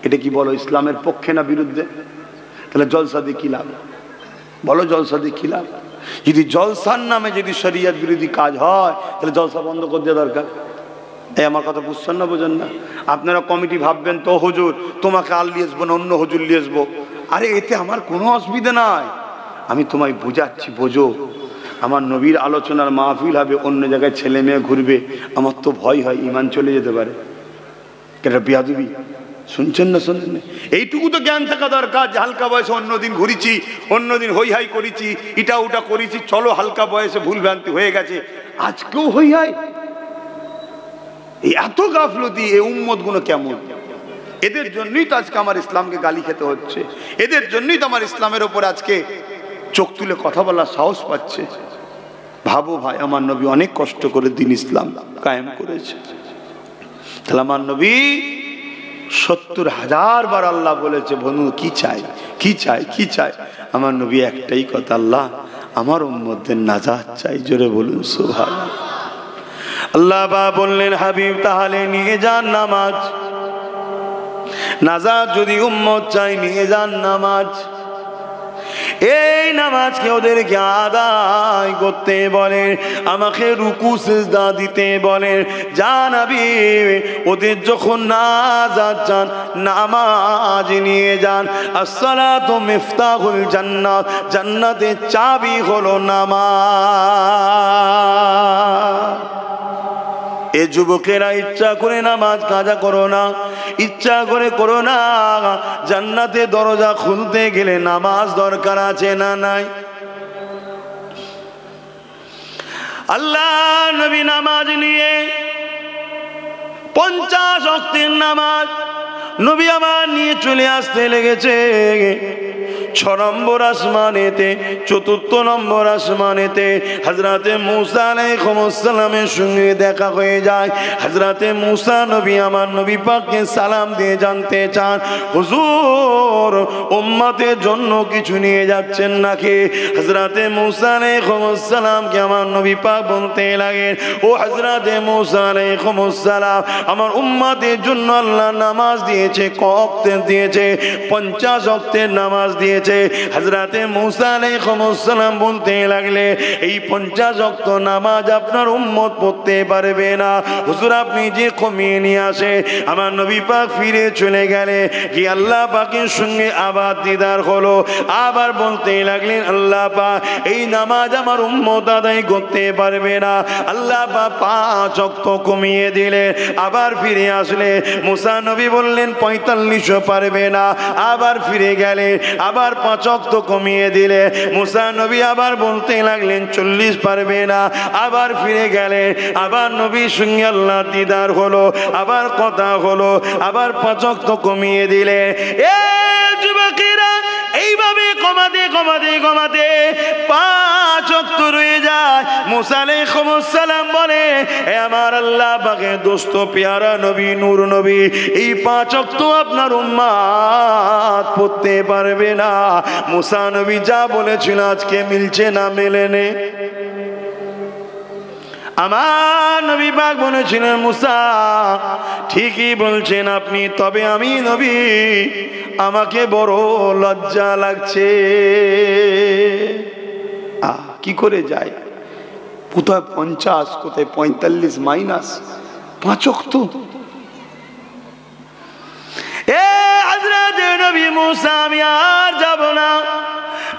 এটা কি বলো ইসলামের পক্ষে না বিরুদ্ধে? তাহলে জলসা দিয়ে কি লাভ? বলো জলসা দিয়ে কি লাভ? যদি জলসার নামে যদি শরিয়ত বিরোধী কাজ হয়, তাহলে জলসা বন্ধ করে দেওয়া দরকার। এই আমার কথা বুঝছেন না, বোঝেন না? আপনারা কমিটি ভাববেন তো হুজুর তোমাকে আর নিয়ে আসবো না, অন্য হুজুর নিয়ে আসবো। আরে এতে আমার কোনো অসুবিধা নাই, আমি তোমায় বুঝাচ্ছি, বোঝো। আমার নবীর আলোচনার মাহফিল হবে, অন্য জায়গায় ছেলে মেয়ে ঘুরবে, আমার তো ভয় হয় ইমান চলে যেতে পারে। এটা বেয়াদবি। শুনছেন না শোনেন না? এইটুকু তো জ্ঞান থাকা দরকার যে হালকা বয়সে অন্যদিন ঘুরেছি, অন্যদিন হই হাই করেছি, ইটা ওটা করেছি, চলো হালকা বয়সে ভুল ভ্রান্তি হয়ে গেছে, আজকেও হই হাই। এই এত গাফলতি, এই উম্মত গুলো কেমন? এদের জন্যই তো আজকে আমার ইসলামকে গালি খেতে হচ্ছে, এদের জন্যই তো আমার ইসলামের ওপর আজকে চোখ তুলে কথা বলার সাহস পাচ্ছে। ভাবো ভাই, আমার নবী অনেক কষ্ট করে দিন ইসলাম কায়েম করেছে। তাহলে আমার নবী 70,000 বার আল্লাহ বলেছে, বন্ধু কি চাই কি চাই কি চাই? আমার নবী একটাই কথা, আল্লাহ আমার উম্মতদের নাজাত চাই। জোরে বলুন সুবহানাল্লাহ। আল্লাহ বা বললেন, হাবিব তাহলে নিয়ে যান নামাজ, নাজাত যদি উম্মত চাই নিয়ে যান নামাজ। এই নামাজকে ওদেরকে আদায় করতে বলেন, আমাকে রুকু সিজদা দিতে বলেন। যান হাবিব, ওদের যখন নাজাত চান নামাজ নিয়ে যান। আসসালাতু মিফতাহুল জান্নাত, জান্নাতের চাবি হলো নামাজ। এ যুবকেরা, ইচ্ছা করে নামাজ কাজা করো না, ইচ্ছা করে করো না। জান্নাতে দরজা খুলতে গেলে নামাজ দরকার আছে না নাই? আল্লাহ নবী নামাজ নিয়ে 50 ওয়াক্তের নামাজ নবী আমার নিয়ে চলে আসতে লেগেছে। 6 নম্বর আসমানেতে, 4 নম্বর আসমানেতে হযরতে মূসা আলাইহিস সালামের সঙ্গে দেখা হয়ে যায়। হযরতে মূসা নবী আমার নবী পাককে সালাম দিয়ে জানতে চান, হুজুর উম্মতের জন্য কিছু নিয়ে যাচ্ছেন নাকি? হযরতে মূসা আলাইহিস সালামকে আমার নবী পাক বলতে লাগেন, ও হযরতে মূসা আলাইহিস সালাম, আমার উম্মতের জন্য আল্লাহ নামাজ দিয়েছে, ওয়াক্ত দিয়েছে, 50 ওয়াক্তের নামাজ দিয়েছে। হযরতে মূসা আলাইহিস সালাম বলতে লাগলে, এই 50 ওয়াক্ত নামাজ আপনার উম্মত পড়তে পারবে না, হুজুর আপনি যে কমিয়ে নিয়ে আসে। আমার নবী পাক ফিরে চলে গেলে কি আল্লাহ পাকের সঙ্গে আবার দিদার হলো। আবার বলতে লাগলেন, আল্লাহ পাক এই নামাজ আমার উম্মত আদায় করতে পারবে না। আল্লাহ পাক 5 ওয়াক্ত কমিয়ে দিলে। আবার ফিরে আসলে মূসা নবী বললেন 45ও পারবে না। আবার ফিরে গেলে, আবার 5 ওয়াক্ত কমিয়ে দিলে। মূসা নবী আবার বলতে লাগলেন 40 পারবে না। আবার ফিরে গেলে, আবার নবীর সঙ্গে আল্লাহ দিদার হলো, আবার কথা হলো, আবার 5 ওয়াক্ত কমিয়ে দিলে। এ যুবকেরা, এইভাবে কমাতে কমাতে কমাতে 5 ওয়াক্ত রয়ে যায়। মূসা আলাইহিস সালাম বলে, হে আমার আল্লাহ পাকের দোস্ত পেয়ারা নবী, নূর নবী, এই 5 ওয়াক্ত আপনার উম্মত পড়তে পারবে না। মূসা নবী যা বলেছিল আজকে মিলছে না, মেলেনে। আমার নবী পাক বলেছিলেন, মূসা ঠিকই বলছেন আপনি, তবে আমি নবী আমাকে বড় লজ্জা লাগছে। কি করে যায়? কোথায় 50, কোথায় 45 মাইনাস 5 ওয়াক্ত। এ হযরত নবী মূসা, আমি আর যাব না,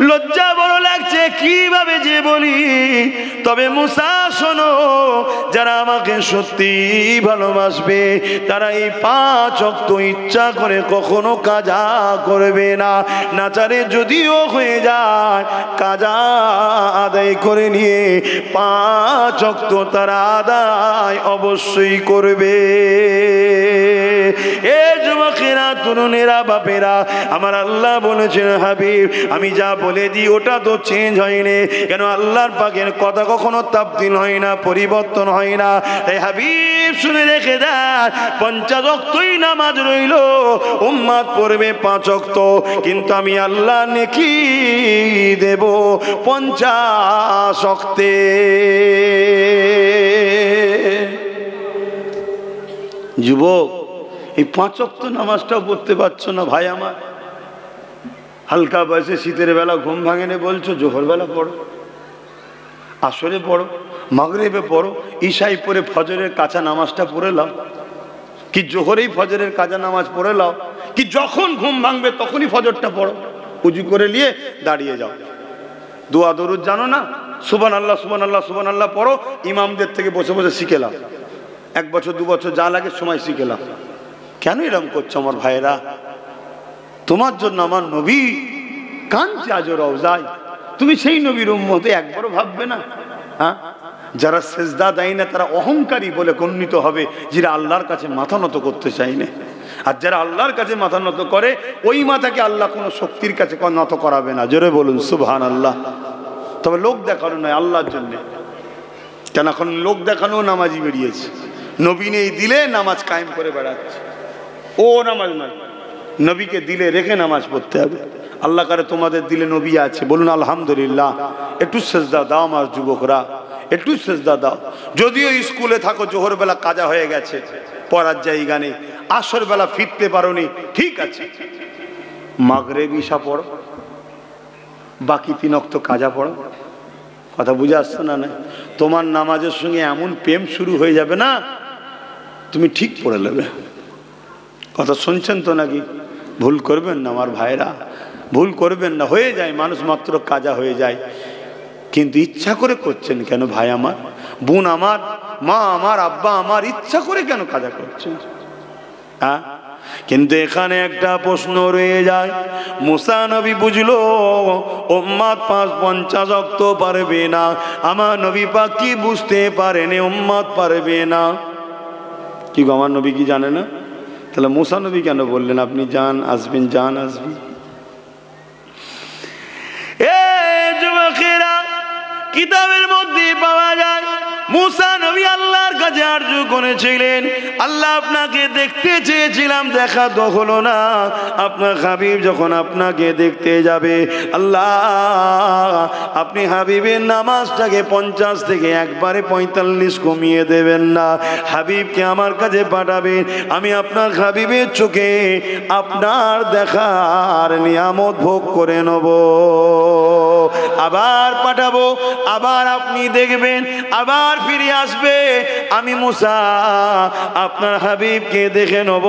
লজ্জা বড় লাগছে কিভাবে যে বলি। তবে মুসা শোনো, যারা আমাকে সত্যি ভালোবাসবে তারা এই 5 ওয়াক্ত ইচ্ছা করে কখনো কাজা করবে না। নাচারে যদিও হয়ে যায় কাজা আদায় করে নিয়ে 5 ওয়াক্ত তারা আদায় অবশ্যই করবে। এ যুবকেরা, তরুণেরা, বাপেরা, আমার আল্লাহ বলেছেন হাবিব আমি যা বলে দিই ওটা তো চেঞ্জ হয়নি। কেন? আল্লাহর পাকের কথা কখনো তাবদীল হয় না, পরিবর্তন হয় না। এই হাবিব শুনে রেখে দেন, 50 ওয়াক্তই নামাজ রইল, উম্মত পড়বে 5 ওয়াক্ত, কিন্তু আমি আল্লাহ নেকি দেব 50 ওয়াক্তে। যুবক, এই 5 ওয়াক্ত নামাজটাও পড়তে পারছো না ভাই আমার। হালকা বয়সে শীতের বেলা ঘুম ভাঙেনে বলছো জোহর বেলা পড়ো, আসরে পড়ো, মাগরিবে পড়ো, ঈশায় পড়ে ফজরের কাঁচা নামাজটা পড়ে নাও, কি জোহরেই ফজরের কাঁচা নামাজ পড়ে নাও, কি যখন ঘুম ভাঙবে তখনই ফজরটা পড়ো, উজু করে নিয়ে দাঁড়িয়ে যাও। দোয়া দরুদ জানো না? সুবহানাল্লাহ সুবহানাল্লাহ সুবহানাল্লাহ পড়ো, ইমামদের থেকে বসে বসে শিখে নাও। 1 বছর 2 বছর যা লাগে সময় শিখে নাও। কেন এরকম করছো আমার ভাইয়েরা? তোমার জন্য আমার নবী কাঁদছে আজ রওজায়, তুমি সেই নবীর উম্মতে একবারও ভাববে না? হ্যাঁ, যারা সেজদা দেয় না তারা অহংকারী বলে গণ্যিত হবে, যারা আল্লাহর কাছে মাথা নত করতে চায় না। আর যারা আল্লাহর কাছে মাথা নত করে ওই মাথাকে আল্লাহ কোনো শক্তির কাছে নত করাবে না। জোরে বলুন সুবহানাল্লাহ। তবে লোক দেখানো নয়, আল্লাহর জন্যে। কেন? এখন লোক দেখানো নামাজি বেরিয়েছে, নবী নেই দিলে নামাজ কায়েম করে বেড়াচ্ছে। ও নামাজ নয়, নবীকে দিলে রেখে নামাজ পড়তে হবে। আল্লাহ করে তোমাদের দিলে নবী আছে, বলুন আলহামদুলিল্লাহ। একটু সেজদা দাও আমার যুবকরা, একটু সেজদা দাও। যদিও স্কুলে থাকো, জোহর বেলা কাজা হয়ে গেছে, পড়ার জায়গা নেই, আসর বেলা ফিরতে পারোনি, ঠিক আছে, মাগরিব ঈশা পড়ো, বাকি 3 ওয়াক্ত কাজা পড়ো। কথা বুঝে আসছে না? না, তোমার নামাজের সঙ্গে এমন প্রেম শুরু হয়ে যাবে না, তুমি ঠিক পড়ে নেবে। কথা শুনছেন তো নাকি? ভুল করবেন না আমার ভাইরা, ভুল করবেন না। হয়ে যায়, মানুষ মাত্র কাজা হয়ে যায়, কিন্তু ইচ্ছা করে করছেন কেন ভাই আমার, বোন আমার, মা আমার, আব্বা আমার, ইচ্ছা করে কেন কাজা করছেন? হ্যাঁ, কিন্তু এখানে একটা প্রশ্ন রয়ে যায়। মুসা নবী বুঝলো উম্মত 50 ওয়াক্ত পারবে না, আমার নবী পাক কি বুঝতে পারেনি উম্মত পারবে না? কি গো, আমার নবী কি জানে না? তাহলে মুসা নবী কেন বললেন আপনি যান আসবেন, যান আসবেন? এ যুবকেরা, কিতাবের মধ্যে পাওয়া যায় মুসা নবী আল্লাহর কাছে আরজু করেছিলেন, আল্লাহ আপনাকে দেখতে চেয়েছিলাম, দেখা তো হলো না। আপনার হাবিব যখন আপনাকে দেখতে যাবে, আল্লাহ আপনি হাবিবের নামাজটাকে 50 থেকে একবারে 45 কমিয়ে দেবেন না। হাবিবকে আমার কাছে পাঠাবেন, আমি আপনার হাবিবের চোখে আপনার দেখার নিয়ামত ভোগ করে নেব। আবার পাঠাবো, আবার আপনি দেখবেন, আবার ফিরে আসবে। আমি মুসা আপনার হাবিবকে দেখে নেব,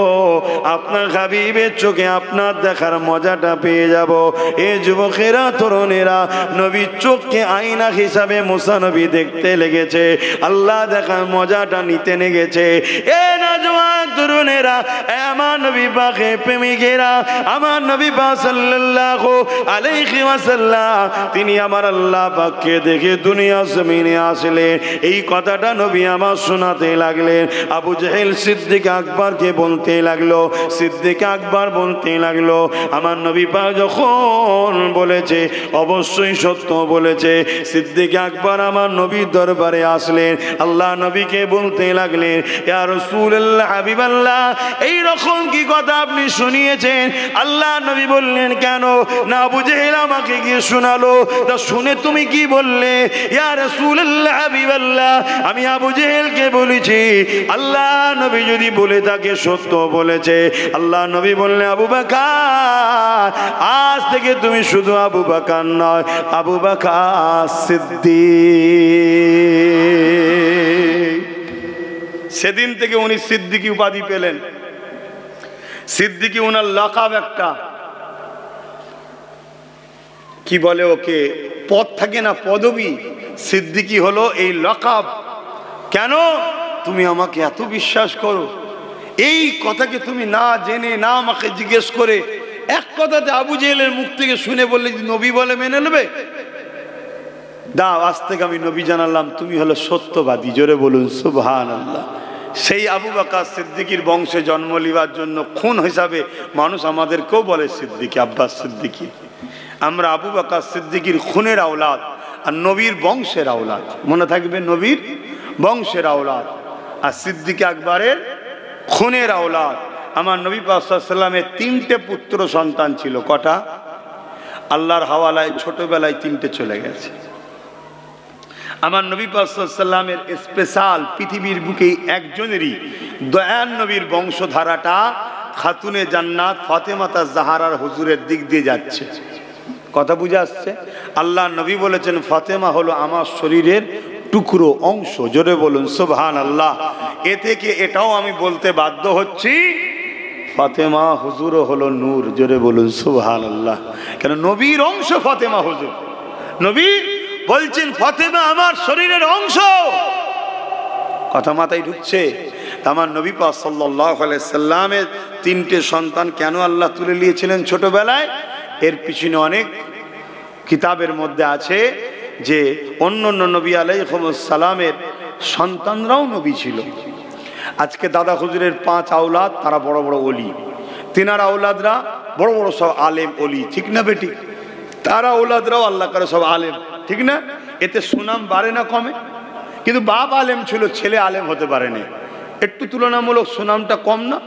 আপনার হাবিবের চোখে আপনার দেখার মজাটা পেয়ে যাব। এ যুবকেরা, তরুণেরা, নবীর চোখকে আয়না হিসাবে মুসা নবী দেখতে লেগেছে, আল্লাহ দেখার মজাটা নিতে লেগেছে। এ নওজওয়ান তরুণেরা, আমার নবী পাকে প্রেমিকেরা, আমার নবী পাক সাল্লাল্লাহু আলাইহি ওয়াসাল্লাম তিনি আমার আল্লাহ পাককে দেখে দুনিয়া জমিনে আসলেন। এই কথাটা নবী আমার শোনাতে লাগলেন। আবু জেহেল সিদ্দিক আকবরকে বলতে লাগলো, সিদ্দিক আকবর বলতে লাগলো, আমার নবী পাক যখন বলেছে অবশ্যই সত্য বলেছে। সিদ্দিক আকবর আমার নবীর দরবারে আসলেন, আল্লাহ নবীকে বলতে লাগলেন, ইয়া রাসূলুল্লাহ, হাবিবাল্লাহ, এই রকম কি কথা আপনি শুনিয়েছেন? আল্লাহ নবী বললেন, কেন? না, আবু জেহেল আমাকে গিয়ে শোনালো। তা শুনে তুমি কি বললে? ইয়া রাসূলুল্লাহ, হাবিবাল্লাহ, আমি আবু জেহেলকে বলেছি আল্লাহ নবী যদি বলে থাকে সত্য বলেছে। আল্লাহ নবী বললেন, আবু বকর, আজ থেকে তুমি শুধু আবু বকর নয়, আবু বকর সিদ্দিক। সেদিন থেকে উনি সিদ্দিকী উপাধি পেলেন। সিদ্দিকী ওনার লাকাব একটা। কি বলে ওকে, পদ থাকে না, পদবী। সিদ্দিকী হলো এই লকাব। কেন? তুমি আমাকে এত বিশ্বাস করো, এই কথাকে তুমি না জেনে না আমাকে জিজ্ঞেস করে এক কথাতে আবু জেহেলের মুখ থেকে শুনে বললে যে নবী বলে মেনে নেবে? দাও, আজ থেকে আমি নবী জানালাম, তুমি হলো সত্যবাদী। জোরে বলুন সুবহানাল্লাহ। সেই আবু বকর সিদ্দিকীর বংশে জন্ম লিবার জন্য খুন হিসাবে মানুষ আমাদেরকেও বলে সিদ্দিকী, আব্বাস সিদ্দিকী। আমরা আবু বকর সিদ্দিকীর খুনের আওলাদ আর নবীর বংশের আওলাদ। মনে থাকবে, নবীর বংশের আওলাদ আর সিদ্দিক আকবরের খুনের আওলাদ। আমার নবী পাক সাল্লাল্লাহু আলাইহি ওয়াসাল্লামের 3টে পুত্র সন্তান ছিল। কটা? আল্লাহর হাওয়ালায় ছোটবেলায় 3টে চলে গেছে। আমার নবী পাক সাল্লাল্লাহু আলাইহি ওয়াসাল্লামের স্পেশাল পৃথিবীর বুকে একজনেরই দয়ান নবীর বংশধারাটা খাতুনে জান্নাত ফাতেমা জাহরার হুজুরের দিক দিয়ে যাচ্ছে। কথা বুঝে আসছে? আল্লাহ নবী বলেছেন ফাতেমা হলো আমার শরীরের টুকরো অংশ। জোরে বলুন সুবহানাল্লাহ। এ থেকে এটাও আমি বলতে বাধ্য হচ্ছি, ফাতেমা হুজুরও হলো নূর। জোরে বলুন সুবহানাল্লাহ। কেন? নবীর অংশ ফাতেমা হুজুর। নবী বলছেন ফাতেমা আমার শরীরের অংশ। কথা মাথায় ঢুকছে? আমার নবী পাক সাল্লাল্লাহু আলাইহি সাল্লামের 3টে সন্তান কেন আল্লাহ তুলে নিয়েছিলেন ছোটবেলায়, এর পিছনে অনেক কিতাবের মধ্যে আছে যে অন্য অন্য নবী আলাইহিস সালামের সন্তানরাও নবী ছিল। আজকে দাদা হুজুরের 5 আওলাদ, তারা বড় বড় ওলি। তিনার আওলাদরা বড় বড় সব আলেম ওলি, ঠিক না বেটি? তারা আওলাদরাও আল্লাহ করে সব আলেম, ঠিক না? এতে সুনাম বাড়ে না কমে? কিন্তু বাপ আলেম ছিল, ছেলে আলেম হতে পারেনি, একটু তুলনামূলক সুনামটা কম না?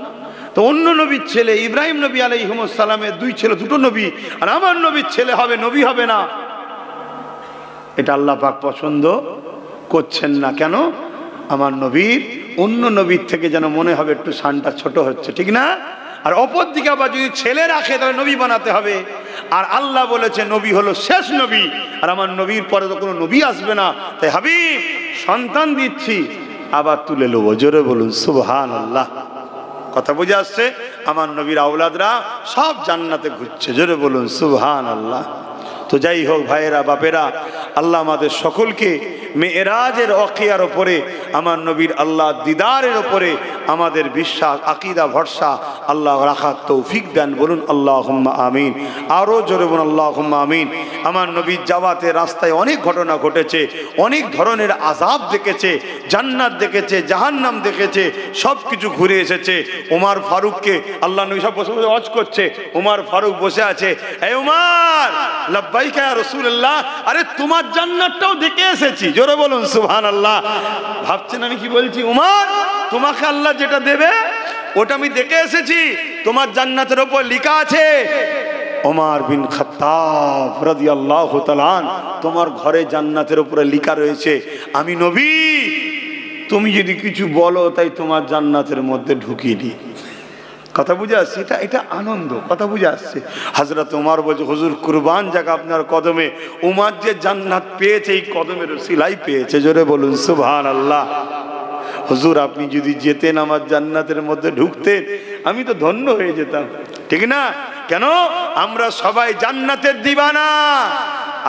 তো অন্য নবীর ছেলে ইব্রাহিম নবী আলাইহিস সালামের 2 ছেলে 2টো নবী, আর আমার নবীর ছেলে হবে নবী হবে না, এটা আল্লাহ পাক পছন্দ করছেন না। কেন? আমার নবীর অন্য নবীর থেকে যেন মনে হবে একটু শানটা ছোট হচ্ছে, ঠিক না? আর অপর দিকে আবার যদি ছেলে রাখে তাহলে নবী বানাতে হবে। আর আল্লাহ বলেছে নবী হলো শেষ নবী, আর আমার নবীর পরে তো কোনো নবী আসবে না। তাই হাবিব সন্তান দিচ্ছি, আবার তুলে নেবো। জোরে বলুন সুবহানাল্লাহ। কথা বুঝে আসছে? আমার নবীর আওলাদরা সব জান্নাতে ঘুরছে। জোরে বলুন সুবহানাল্লাহ। তো যাই হোক ভাইয়েরা, বাপেরা, আল্লাহ আমাদের সকলকে মেরাজের ওয়াকিয়ার ওপরে, আমার নবীর আল্লাহ দিদারের ওপরে আমাদের বিশ্বাস, আকীদা, ভরসা আল্লাহ রাখার তৌফিক দেন। বলুন আল্লাহুম্মা আমিন। আরও জোরে বলুন আল্লাহুম্মা আমিন। আমার নবীর যাওয়াতে রাস্তায় অনেক ঘটনা ঘটেছে, অনেক ধরনের আযাব দেখেছে, জান্নাত দেখেছে, জাহান্নাম দেখেছে, সব কিছু ঘুরে এসেছে। ওমর ফারুককে আল্লাহ নবী সব বসে বসে ওয়াজ করছে, ওমর ফারুক বসে আছে, এই ওমর লাব্বাইকা ইয়া রাসূলুল্লাহ, আরে তোমার জান্নাতটাও দেখে এসেছি। জোরে বলুন সুবহানাল্লাহ। ভাবছেন আমি কি বলছি? ওমর, তোমাকে আল্লাহ যেটা দেবে ওটা আমি দেখে এসেছি, তোমার জান্নাতের উপর লেখা আছে। ওমর বিন খাত্তাব রাদিয়াল্লাহু তাআলা, তোমার ঘরে জান্নাতের উপরে লেখা রয়েছে আমি নবী, তুমি যদি কিছু বলো তাই তোমার জান্নাতের মধ্যে ঢুকিয়ে দিই। কথা বুঝে আসছে? এটা আনন্দ। কথা বুঝে আসছে? হযরত ওমর বলছে, হুজুর কুরবান যাক আপনার কদমে। ওমর যে জান্নাত পেয়েছে এই কদমের ওসিলাই পেয়েছে। জোরে বলুন সুবহানাল্লাহ। হুজুর আপনি যদি যেতেন আমার জান্নাতের মধ্যে ঢুকতেন, আমি তো ধন্য হয়ে যেতাম, ঠিক না? কেন? আমরা সবাই জান্নাতের দিবানা,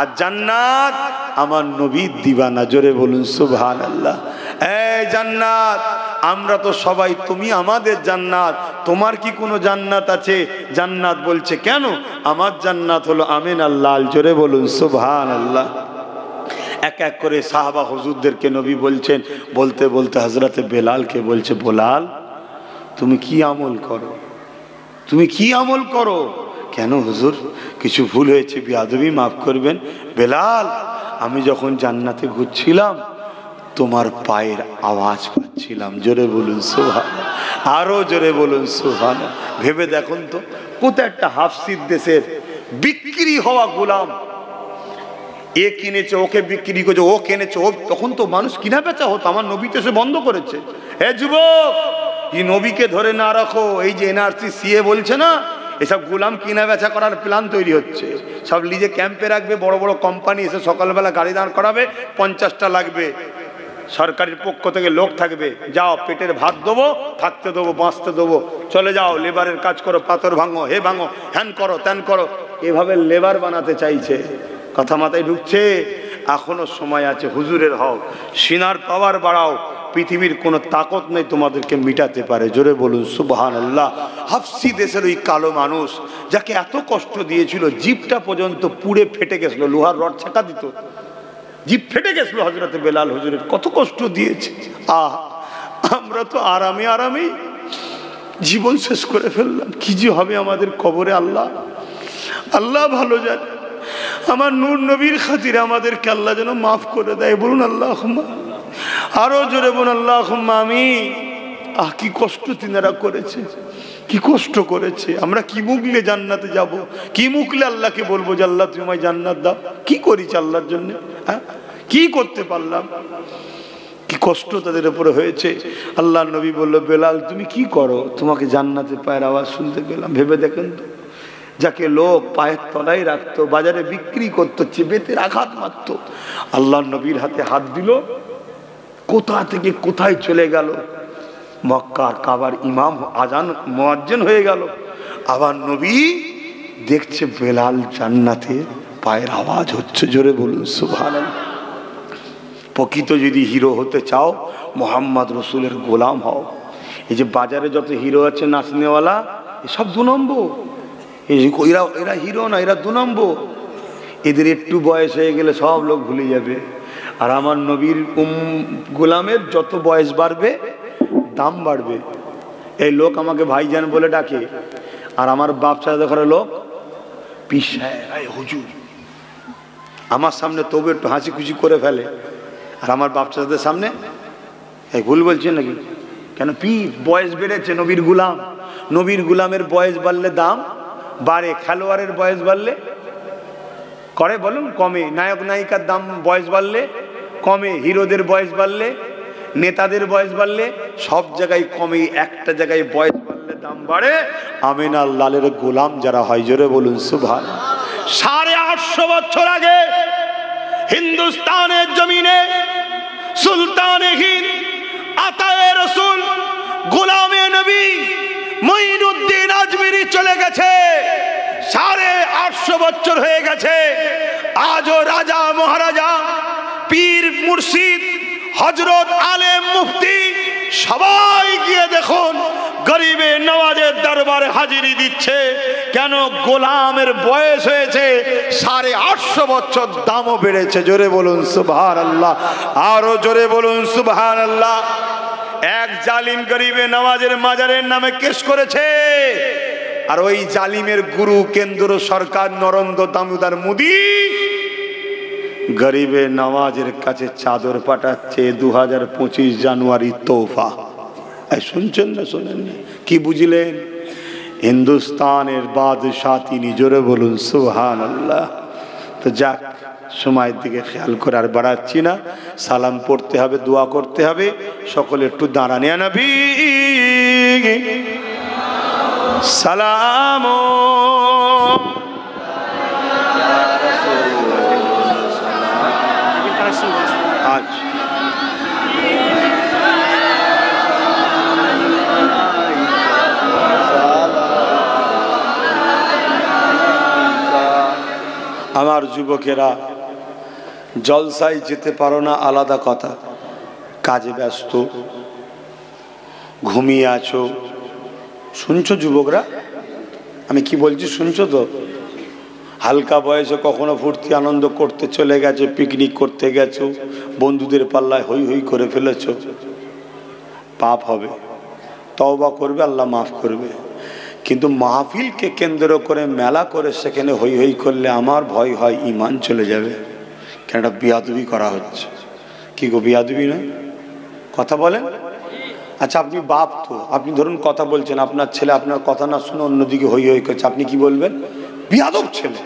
আর জান্নাত আমার নবীর দিবানা। জোরে বলুন সুবহানাল্লাহ। এই জান্নাত আমরা তো সবাই, তুমি আমাদের জান্নাত, তোমার কি কোনো জান্নাত আছে? জান্নাত বলছে কেন? আমার জান্নাত হলো আমিন আল্লাহ। জোরে বলুন সুবহানাল্লাহ। এক এক করে সাহাবা হুজুরদেরকে নবী বলছেন, বলতে বলতে হযরতে বেলালকে বলছে, বেলাল তুমি কি আমল করো? তুমি কি আমল করো? কেন হুজুর? কিছু ভুল হয়েছে, বেয়াদবি মাফ করবেন। বেলাল, আমি যখন জান্নাতে ঘুরছিলাম তোমার পায়ের আওয়াজ পাচ্ছিলাম। জোরে বলুন সুবহানাল্লাহ। আরো জোরে বলুন সুবহানাল্লাহ। ভেবে দেখুন তো, কোথায় একটা হাফসিদ দেশের বিক্রি হওয়া গোলাম, এ কিনেছে, ওকে বিক্রি করেছে, ও কিনেছে, ও, তখন তো মানুষ কিনা বেচা হতো, আমার নবী তো সে বন্ধ করেছে। হে যুবক, এই নবীকে ধরে না রাখো, এই যে এনআরসি সিএ বলছে না, এসব গোলাম কিনা বেচা করার প্ল্যান তৈরি হচ্ছে। সব লিজে ক্যাম্পে রাখবে, বড় বড় কোম্পানি এসে সকালবেলা গাড়ি দাঁড় করাবে, 50টা লাগবে, সরকারের পক্ষ থেকে লোক থাকবে, যাও পেটের ভাত দেবো, থাকতে দেবো, বাঁচতে দেবো, চলে যাও লেবারের কাজ করো, পাথর ভাঙো, হে ভাঙো, হ্যান করো ত্যান করো। এভাবে লেবার বানাতে চাইছে। কথা মাথায় ঢুকছে? এখনো সময় আছে, হুজুরের হও, সিনার পাওয়ার বাড়াও, পৃথিবীর কোনো তাকত নেই তোমাদেরকে মিটাতে পারে। জোরে বলুন সুবহানাল্লাহ। হাফসি দেশের ওই কালো মানুষ যাকে এত কষ্ট দিয়েছিল, জিভটা পর্যন্ত পুড়ে ফেটে গেছিল, লোহার রড ছাকা দিত, জিভ ফেটে গেছিল হযরতে বেলাল হুজুরের, কত কষ্ট দিয়েছে। আমরা তো আরামে আরামেই জীবন শেষ করে ফেললাম। কি যে হবে আমাদের কবরে আল্লাহ আল্লাহ ভালো জানে। আমার নূর নবীর খাতিরে আমাদেরকে আল্লাহ যেন মাফ করে দেয়। বলুন আল্লাহুম্মা, আরো জোরে বলুন আল্লাহুম্মা আমিন। কি কষ্ট তিনারা করেছে, কি কষ্ট করেছে। আমরা কি মুখলে জান্নাতে যাব, কি মুখলে আল্লাহকে বলবো যে আল্লাহ তুমি আমায় জান্নাত দাও? কি করেছি আল্লাহর জন্য? কি করতে পারলাম? কি কষ্ট তাদের উপরে হয়েছে। আল্লাহ নবী বলল, বেলাল তুমি কি করো? তোমাকে জান্নাতে পায়ের আওয়াজ শুনতে পেলাম। ভেবে দেখেন তো, যাকে লোক পায়ের তলায় রাখতো, বাজারে বিক্রি করতো, চেবেতের আঘাত মারতো, আল্লাহ নবীর হাতে হাত দিল, কোথা থেকে কোথায় চলে গেল। মক্কার কাবার ইমাম আজান মুয়াজ্জিন হয়ে গেল, আবার নবী দেখছে বেলাল জান্নাতে পায়ের আওয়াজ হচ্ছে। জোরে বলুন সুবহানাল্লাহ। প্রকৃত যদি হিরো হতে চাও, মোহাম্মদ রসুলের গোলাম হও। এই যে বাজারে যত হিরো আছে নাচনেওয়ালা, এসব 2 নম্বর। এরা হিরো না, এরা 2 নম্বর। এদের একটু বয়স হয়ে গেলে সব লোক ভুলে যাবে। আর আমার নবীর গোলামের যত বয়স বাড়বে দাম বাড়বে। এই লোক আমাকে ভাইজান বলে ডাকে, আর আমার বাপ চাচা দেখার লোক পীর সাহেব, হুজুর। আমার সামনে তবু একটু হাসি খুশি করে ফেলে, আর আমার বাপ চাচাদের সামনে এই ভুল বলছেন নাকি? কেন? পীর, বয়স বেড়েছে, নবীর গুলাম। নবীর গুলামের বয়স বাড়লে দাম বাড়ে, খেলোয়াড়ের বয়স বাড়লে করে বলুন কমে, নায়ক নায়িকার দাম বয়স বাড়লে কমে, হিরোদের বয়স বাড়লে, নেতাদের বয়স বাড়লে, সব জায়গায় কমে, একটা জায়গায় বয়স বাড়লে দাম বাড়ে। আমিনার লালের গোলাম যারা হয়, জোরে বলুন সুবহানাল্লাহ। 850 বছর আগে হিন্দুস্তানের জমিনে সুলতানে হিন্দ, আতায়ে রসুল, গোলামে নবী মঈনুদ্দিন আজমিরি চলে গেছে। 850 বছর হয়ে গেছে। আজও রাজা মহারাজা, পীর মুর্শিদ, হযরত আলেম মুফতি সবাই গিয়ে দেখুন গরিবে নওয়াজের দরবারে হাজিরি দিচ্ছে। কেন? গোলামের বয়স হয়েছে 850 বছর, দামও বেড়েছে। জোরে বলুন সুবহানাল্লাহ, আরো জোরে বলুন সুবহানাল্লাহ। এক জালিম গরিবে নওয়াজের মাজারের নামে কেস করেছে, আর ওই জালিমের গুরু কেন্দ্র সরকার নরেন্দ্র দামোদর মোদী গরিবে নওয়াজের কাছে চাদর পাঠাচ্ছে 2025 জানুয়ারি তোহফা। শুনছেন না শোনেননি? কি বুঝলেন? হিন্দুস্তানের বাদশাহ তিনি। জোরে বলুন সুবহানাল্লাহ। তো যাক, সময়ের দিকে খেয়াল করে আর বাড়াচ্ছি না। সালাম পড়তে হবে, দোয়া করতে হবে। সকলে একটু দাঁড়ান। ইয়া নবী সালাম। আজ আমার যুবকেরা, জলসায় যেতে পারো না আলাদা কথা, কাজে ব্যস্ত, ঘুমিয়ে আছো। শুনছো যুবকরা? আমি কি বলছি শুনছো তো? হালকা বয়সে কখনো ফুর্তি আনন্দ করতে চলে গেছো, পিকনিক করতে গেছো, বন্ধুদের পাল্লায় হই হই করে ফেলেছো, পাপ হবে। তওবা করবে, আল্লাহ মাফ করবে। কিন্তু মাহফিলকে কেন্দ্র করে মেলা করে সেখানে হই হই করলে আমার ভয় হয় ঈমান চলে যাবে। কেন? এটা বিয়াদবি করা হচ্ছে। কি গো, বিয়াদবি না? কথা বলেন। আচ্ছা, আপনি বাপ তো, আপনি ধরুন কথা বলছেন, আপনার ছেলে আপনার কথা না শুনে অন্যদিকে হই হই করছে, আপনি কি বলবেন? বিয়াদব ছেলে।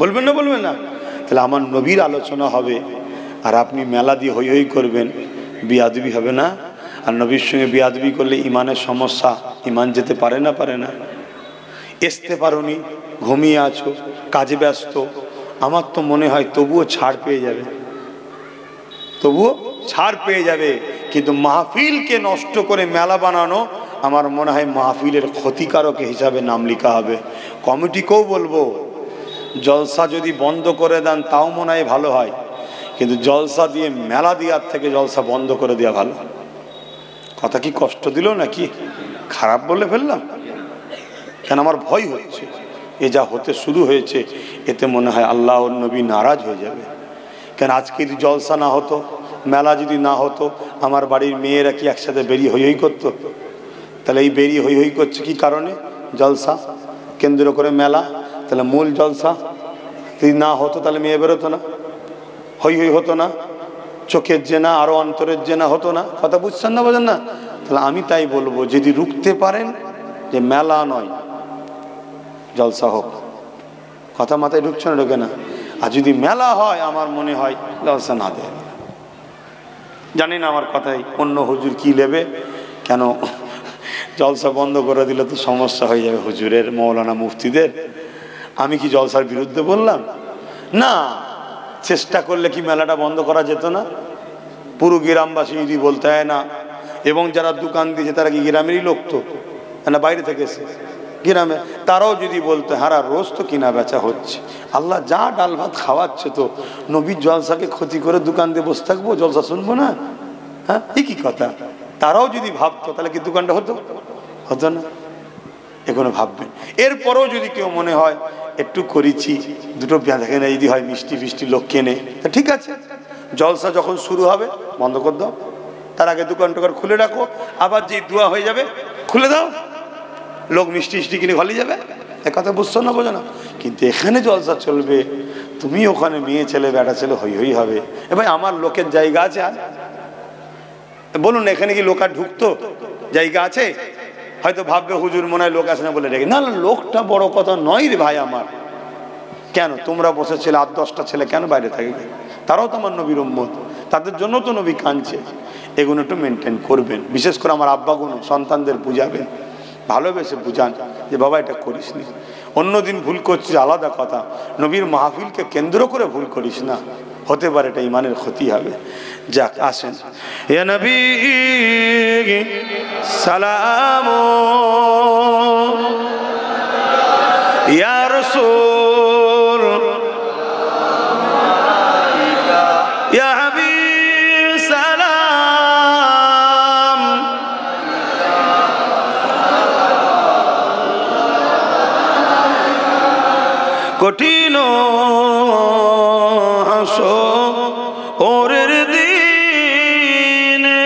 বলবেন না? বলবেন না? তাহলে আমার নবীর আলোচনা হবে আর আপনি মেলা দিয়ে হই হই করবেন, বিয়াদবি হবে না? আর নবীর সঙ্গে বিয়াদবি করলে ইমানের সমস্যা, ইমান যেতে পারে না? পারে না। আসতে পারোনি, ঘুমিয়ে আছো, কাজে ব্যস্ত, আমার তো মনে হয় তবুও ছাড় পেয়ে যাবে, তবুও ছাড় পেয়ে যাবে। কিন্তু মাহফিলকে নষ্ট করে মেলা বানানো, আমার মনে হয় মাহফিলের ক্ষতিকারক হিসাবে নাম লেখা হবে। কমিটিকেও বলবো, জলসা যদি বন্ধ করে দেন তাও মনে হয় ভালো হয়, কিন্তু জলসা দিয়ে মেলা দেওয়ার থেকে জলসা বন্ধ করে দেওয়া ভালো। কথা কি কষ্ট দিল নাকি খারাপ বলে ফেললাম? কেন আমার ভয় হচ্ছে, এ যা হতে শুরু হয়েছে এতে মনে হয় আল্লাহ ও নবী নারাজ হয়ে যাবে। কেন আজকে যদি জলসা না হতো, মেলা যদি না হতো, আমার বাড়ির মেয়েরা কি একসাথে বেরিয়ে হই হই করতো? তাহলে এই বেরিয়ে হই হই করছে কি কারণে? জলসা কেন্দ্র করে মেলা। তাহলে মূল জলসা যদি না হতো তাহলে মেয়ে বেরোতো না, হই হই হতো না, চোখের জেনা আরো অন্তরের জেনা হতো না। কথা বুঝছেন না, বোঝেন না? তাহলে আমি তাই বলবো, যদি রুখতে পারেন যে মেলা নয় জলসা হোক। কথা মাথায় ঢুকছে না, ঢোকে না? আর যদি মেলা হয় আমার মনে হয় জলসা না দেয়। জানি না আমার কথাই অন্য হুজুর কি নেবে, কেন জলসা বন্ধ করে দিলে তো সমস্যা হয়ে যাবে হুজুরের, মৌলানা মুফতিদের। আমি কি জলসার বিরুদ্ধে বললাম? না, চেষ্টা করলে কি মেলাটা বন্ধ করা যেত না? পুরো গ্রামবাসী যদি বলতে হয় না, এবং যারা দোকান দিয়েছে তারা কি গ্রামেরই লোক তো না, বাইরে থেকে এসে গ্রামে, তারাও যদি বলতে হারা রোজ তো কিনা বেচা হচ্ছে, আল্লাহ যা ডাল ভাত খাওয়াচ্ছে, তো নবীর জলসাকে ক্ষতি করে দোকান দিয়ে বসে থাকবো, জলসা শুনবো না? হ্যাঁ, এই কি কথা? তারাও যদি ভাবতো তাহলে কি দোকানটা হতো? হতো না। এখনো ভাববেন। এরপরেও যদি কেউ মনে হয় একটু করেছি, দুটো দেখে না যদি হয় মিষ্টি ফিষ্টি লোক কেনে, তা ঠিক আছে, জলসা যখন শুরু হবে বন্ধ করে দাও, তার আগে দোকান টোকান খুলে রাখো, আবার যে দোয়া হয়ে যাবে খুলে দাও, লোক মিষ্টি মিষ্টি কিনে ভালো যাবে। এক কথা বুঝছো না, বোঝো না? কিন্তু এখানে জলসা চলবে, তুমি ওখানে মেয়ে ছেলে বেটা ছেলে হই হই হবে। এ ভাই, আমার লোকের জায়গা আছে? আর বলুন, এখানে কি লোক আর ঢুকতো? জায়গা আছে? হয়তো ভাববে হুজুর মনে হয় লোক আসে না বলে রেখে। না না, লোকটা বড় কথা নয় রে ভাই আমার। কেন তোমরা বসেছিলে 8-10টা ছেলে কেন বাইরে থাকবে? তারাও তো আমার নবীর উম্মত, তাদের জন্য তো নবী কাঁদছে। এগুলো একটু মেনটেন করবেন। বিশেষ করে আমার আব্বাগুলো সন্তানদের বুঝাবেন, ভালোবেসে বুঝান যে বাবা এটা করিস নি। অন্যদিন ভুল করছিস আলাদা কথা, নবীর মাহফিলকে কেন্দ্র করে ভুল করিস না, হতে পারে এটা ইমানের ক্ষতি হবে। যাক, আসেন। ইয়া নবী সালাম, ইয়া রাসূল, ইয়া হাবিব সালাম, কঠিন হাসরের দিনে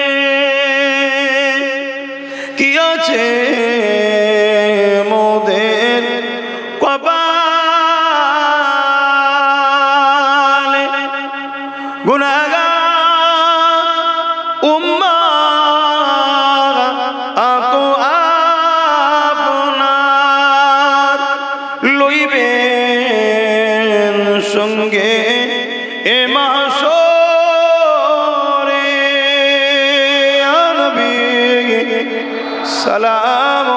কি আছে মোদের কপালে, গুনাহগার উম্মাত আপনার লইবেন সঙ্গে এ মাহশরে। ইয়া নবী সালাম,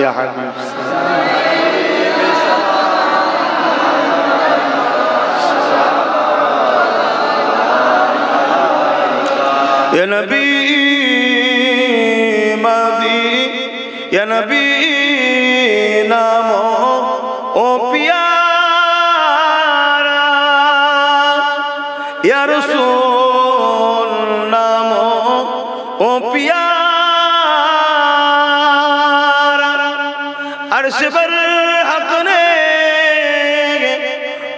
ইয়া হাবিব ইয়া নবী মাদি, ইয়া নবী নাম ও পিয়ারা, ইয়া রাসূল নাম ও পিয়ারা, अर्श पर हक ने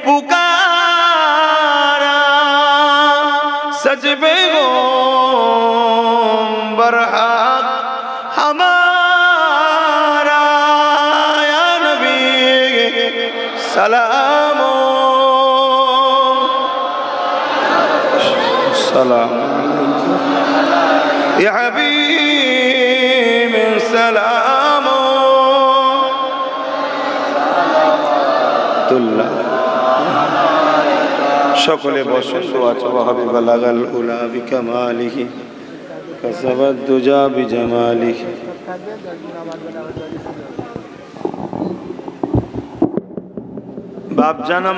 पुकारा, सजबे गो बरहक हमारा। या नबी सलाम सलाम, या हबीब सलाम। সকলে বসেন, দোয়া চাওয়া হবে। বালাগাল উলা বিকামালিহি কাসাবাদ দুজা বিজামালিহি। বাপ জানা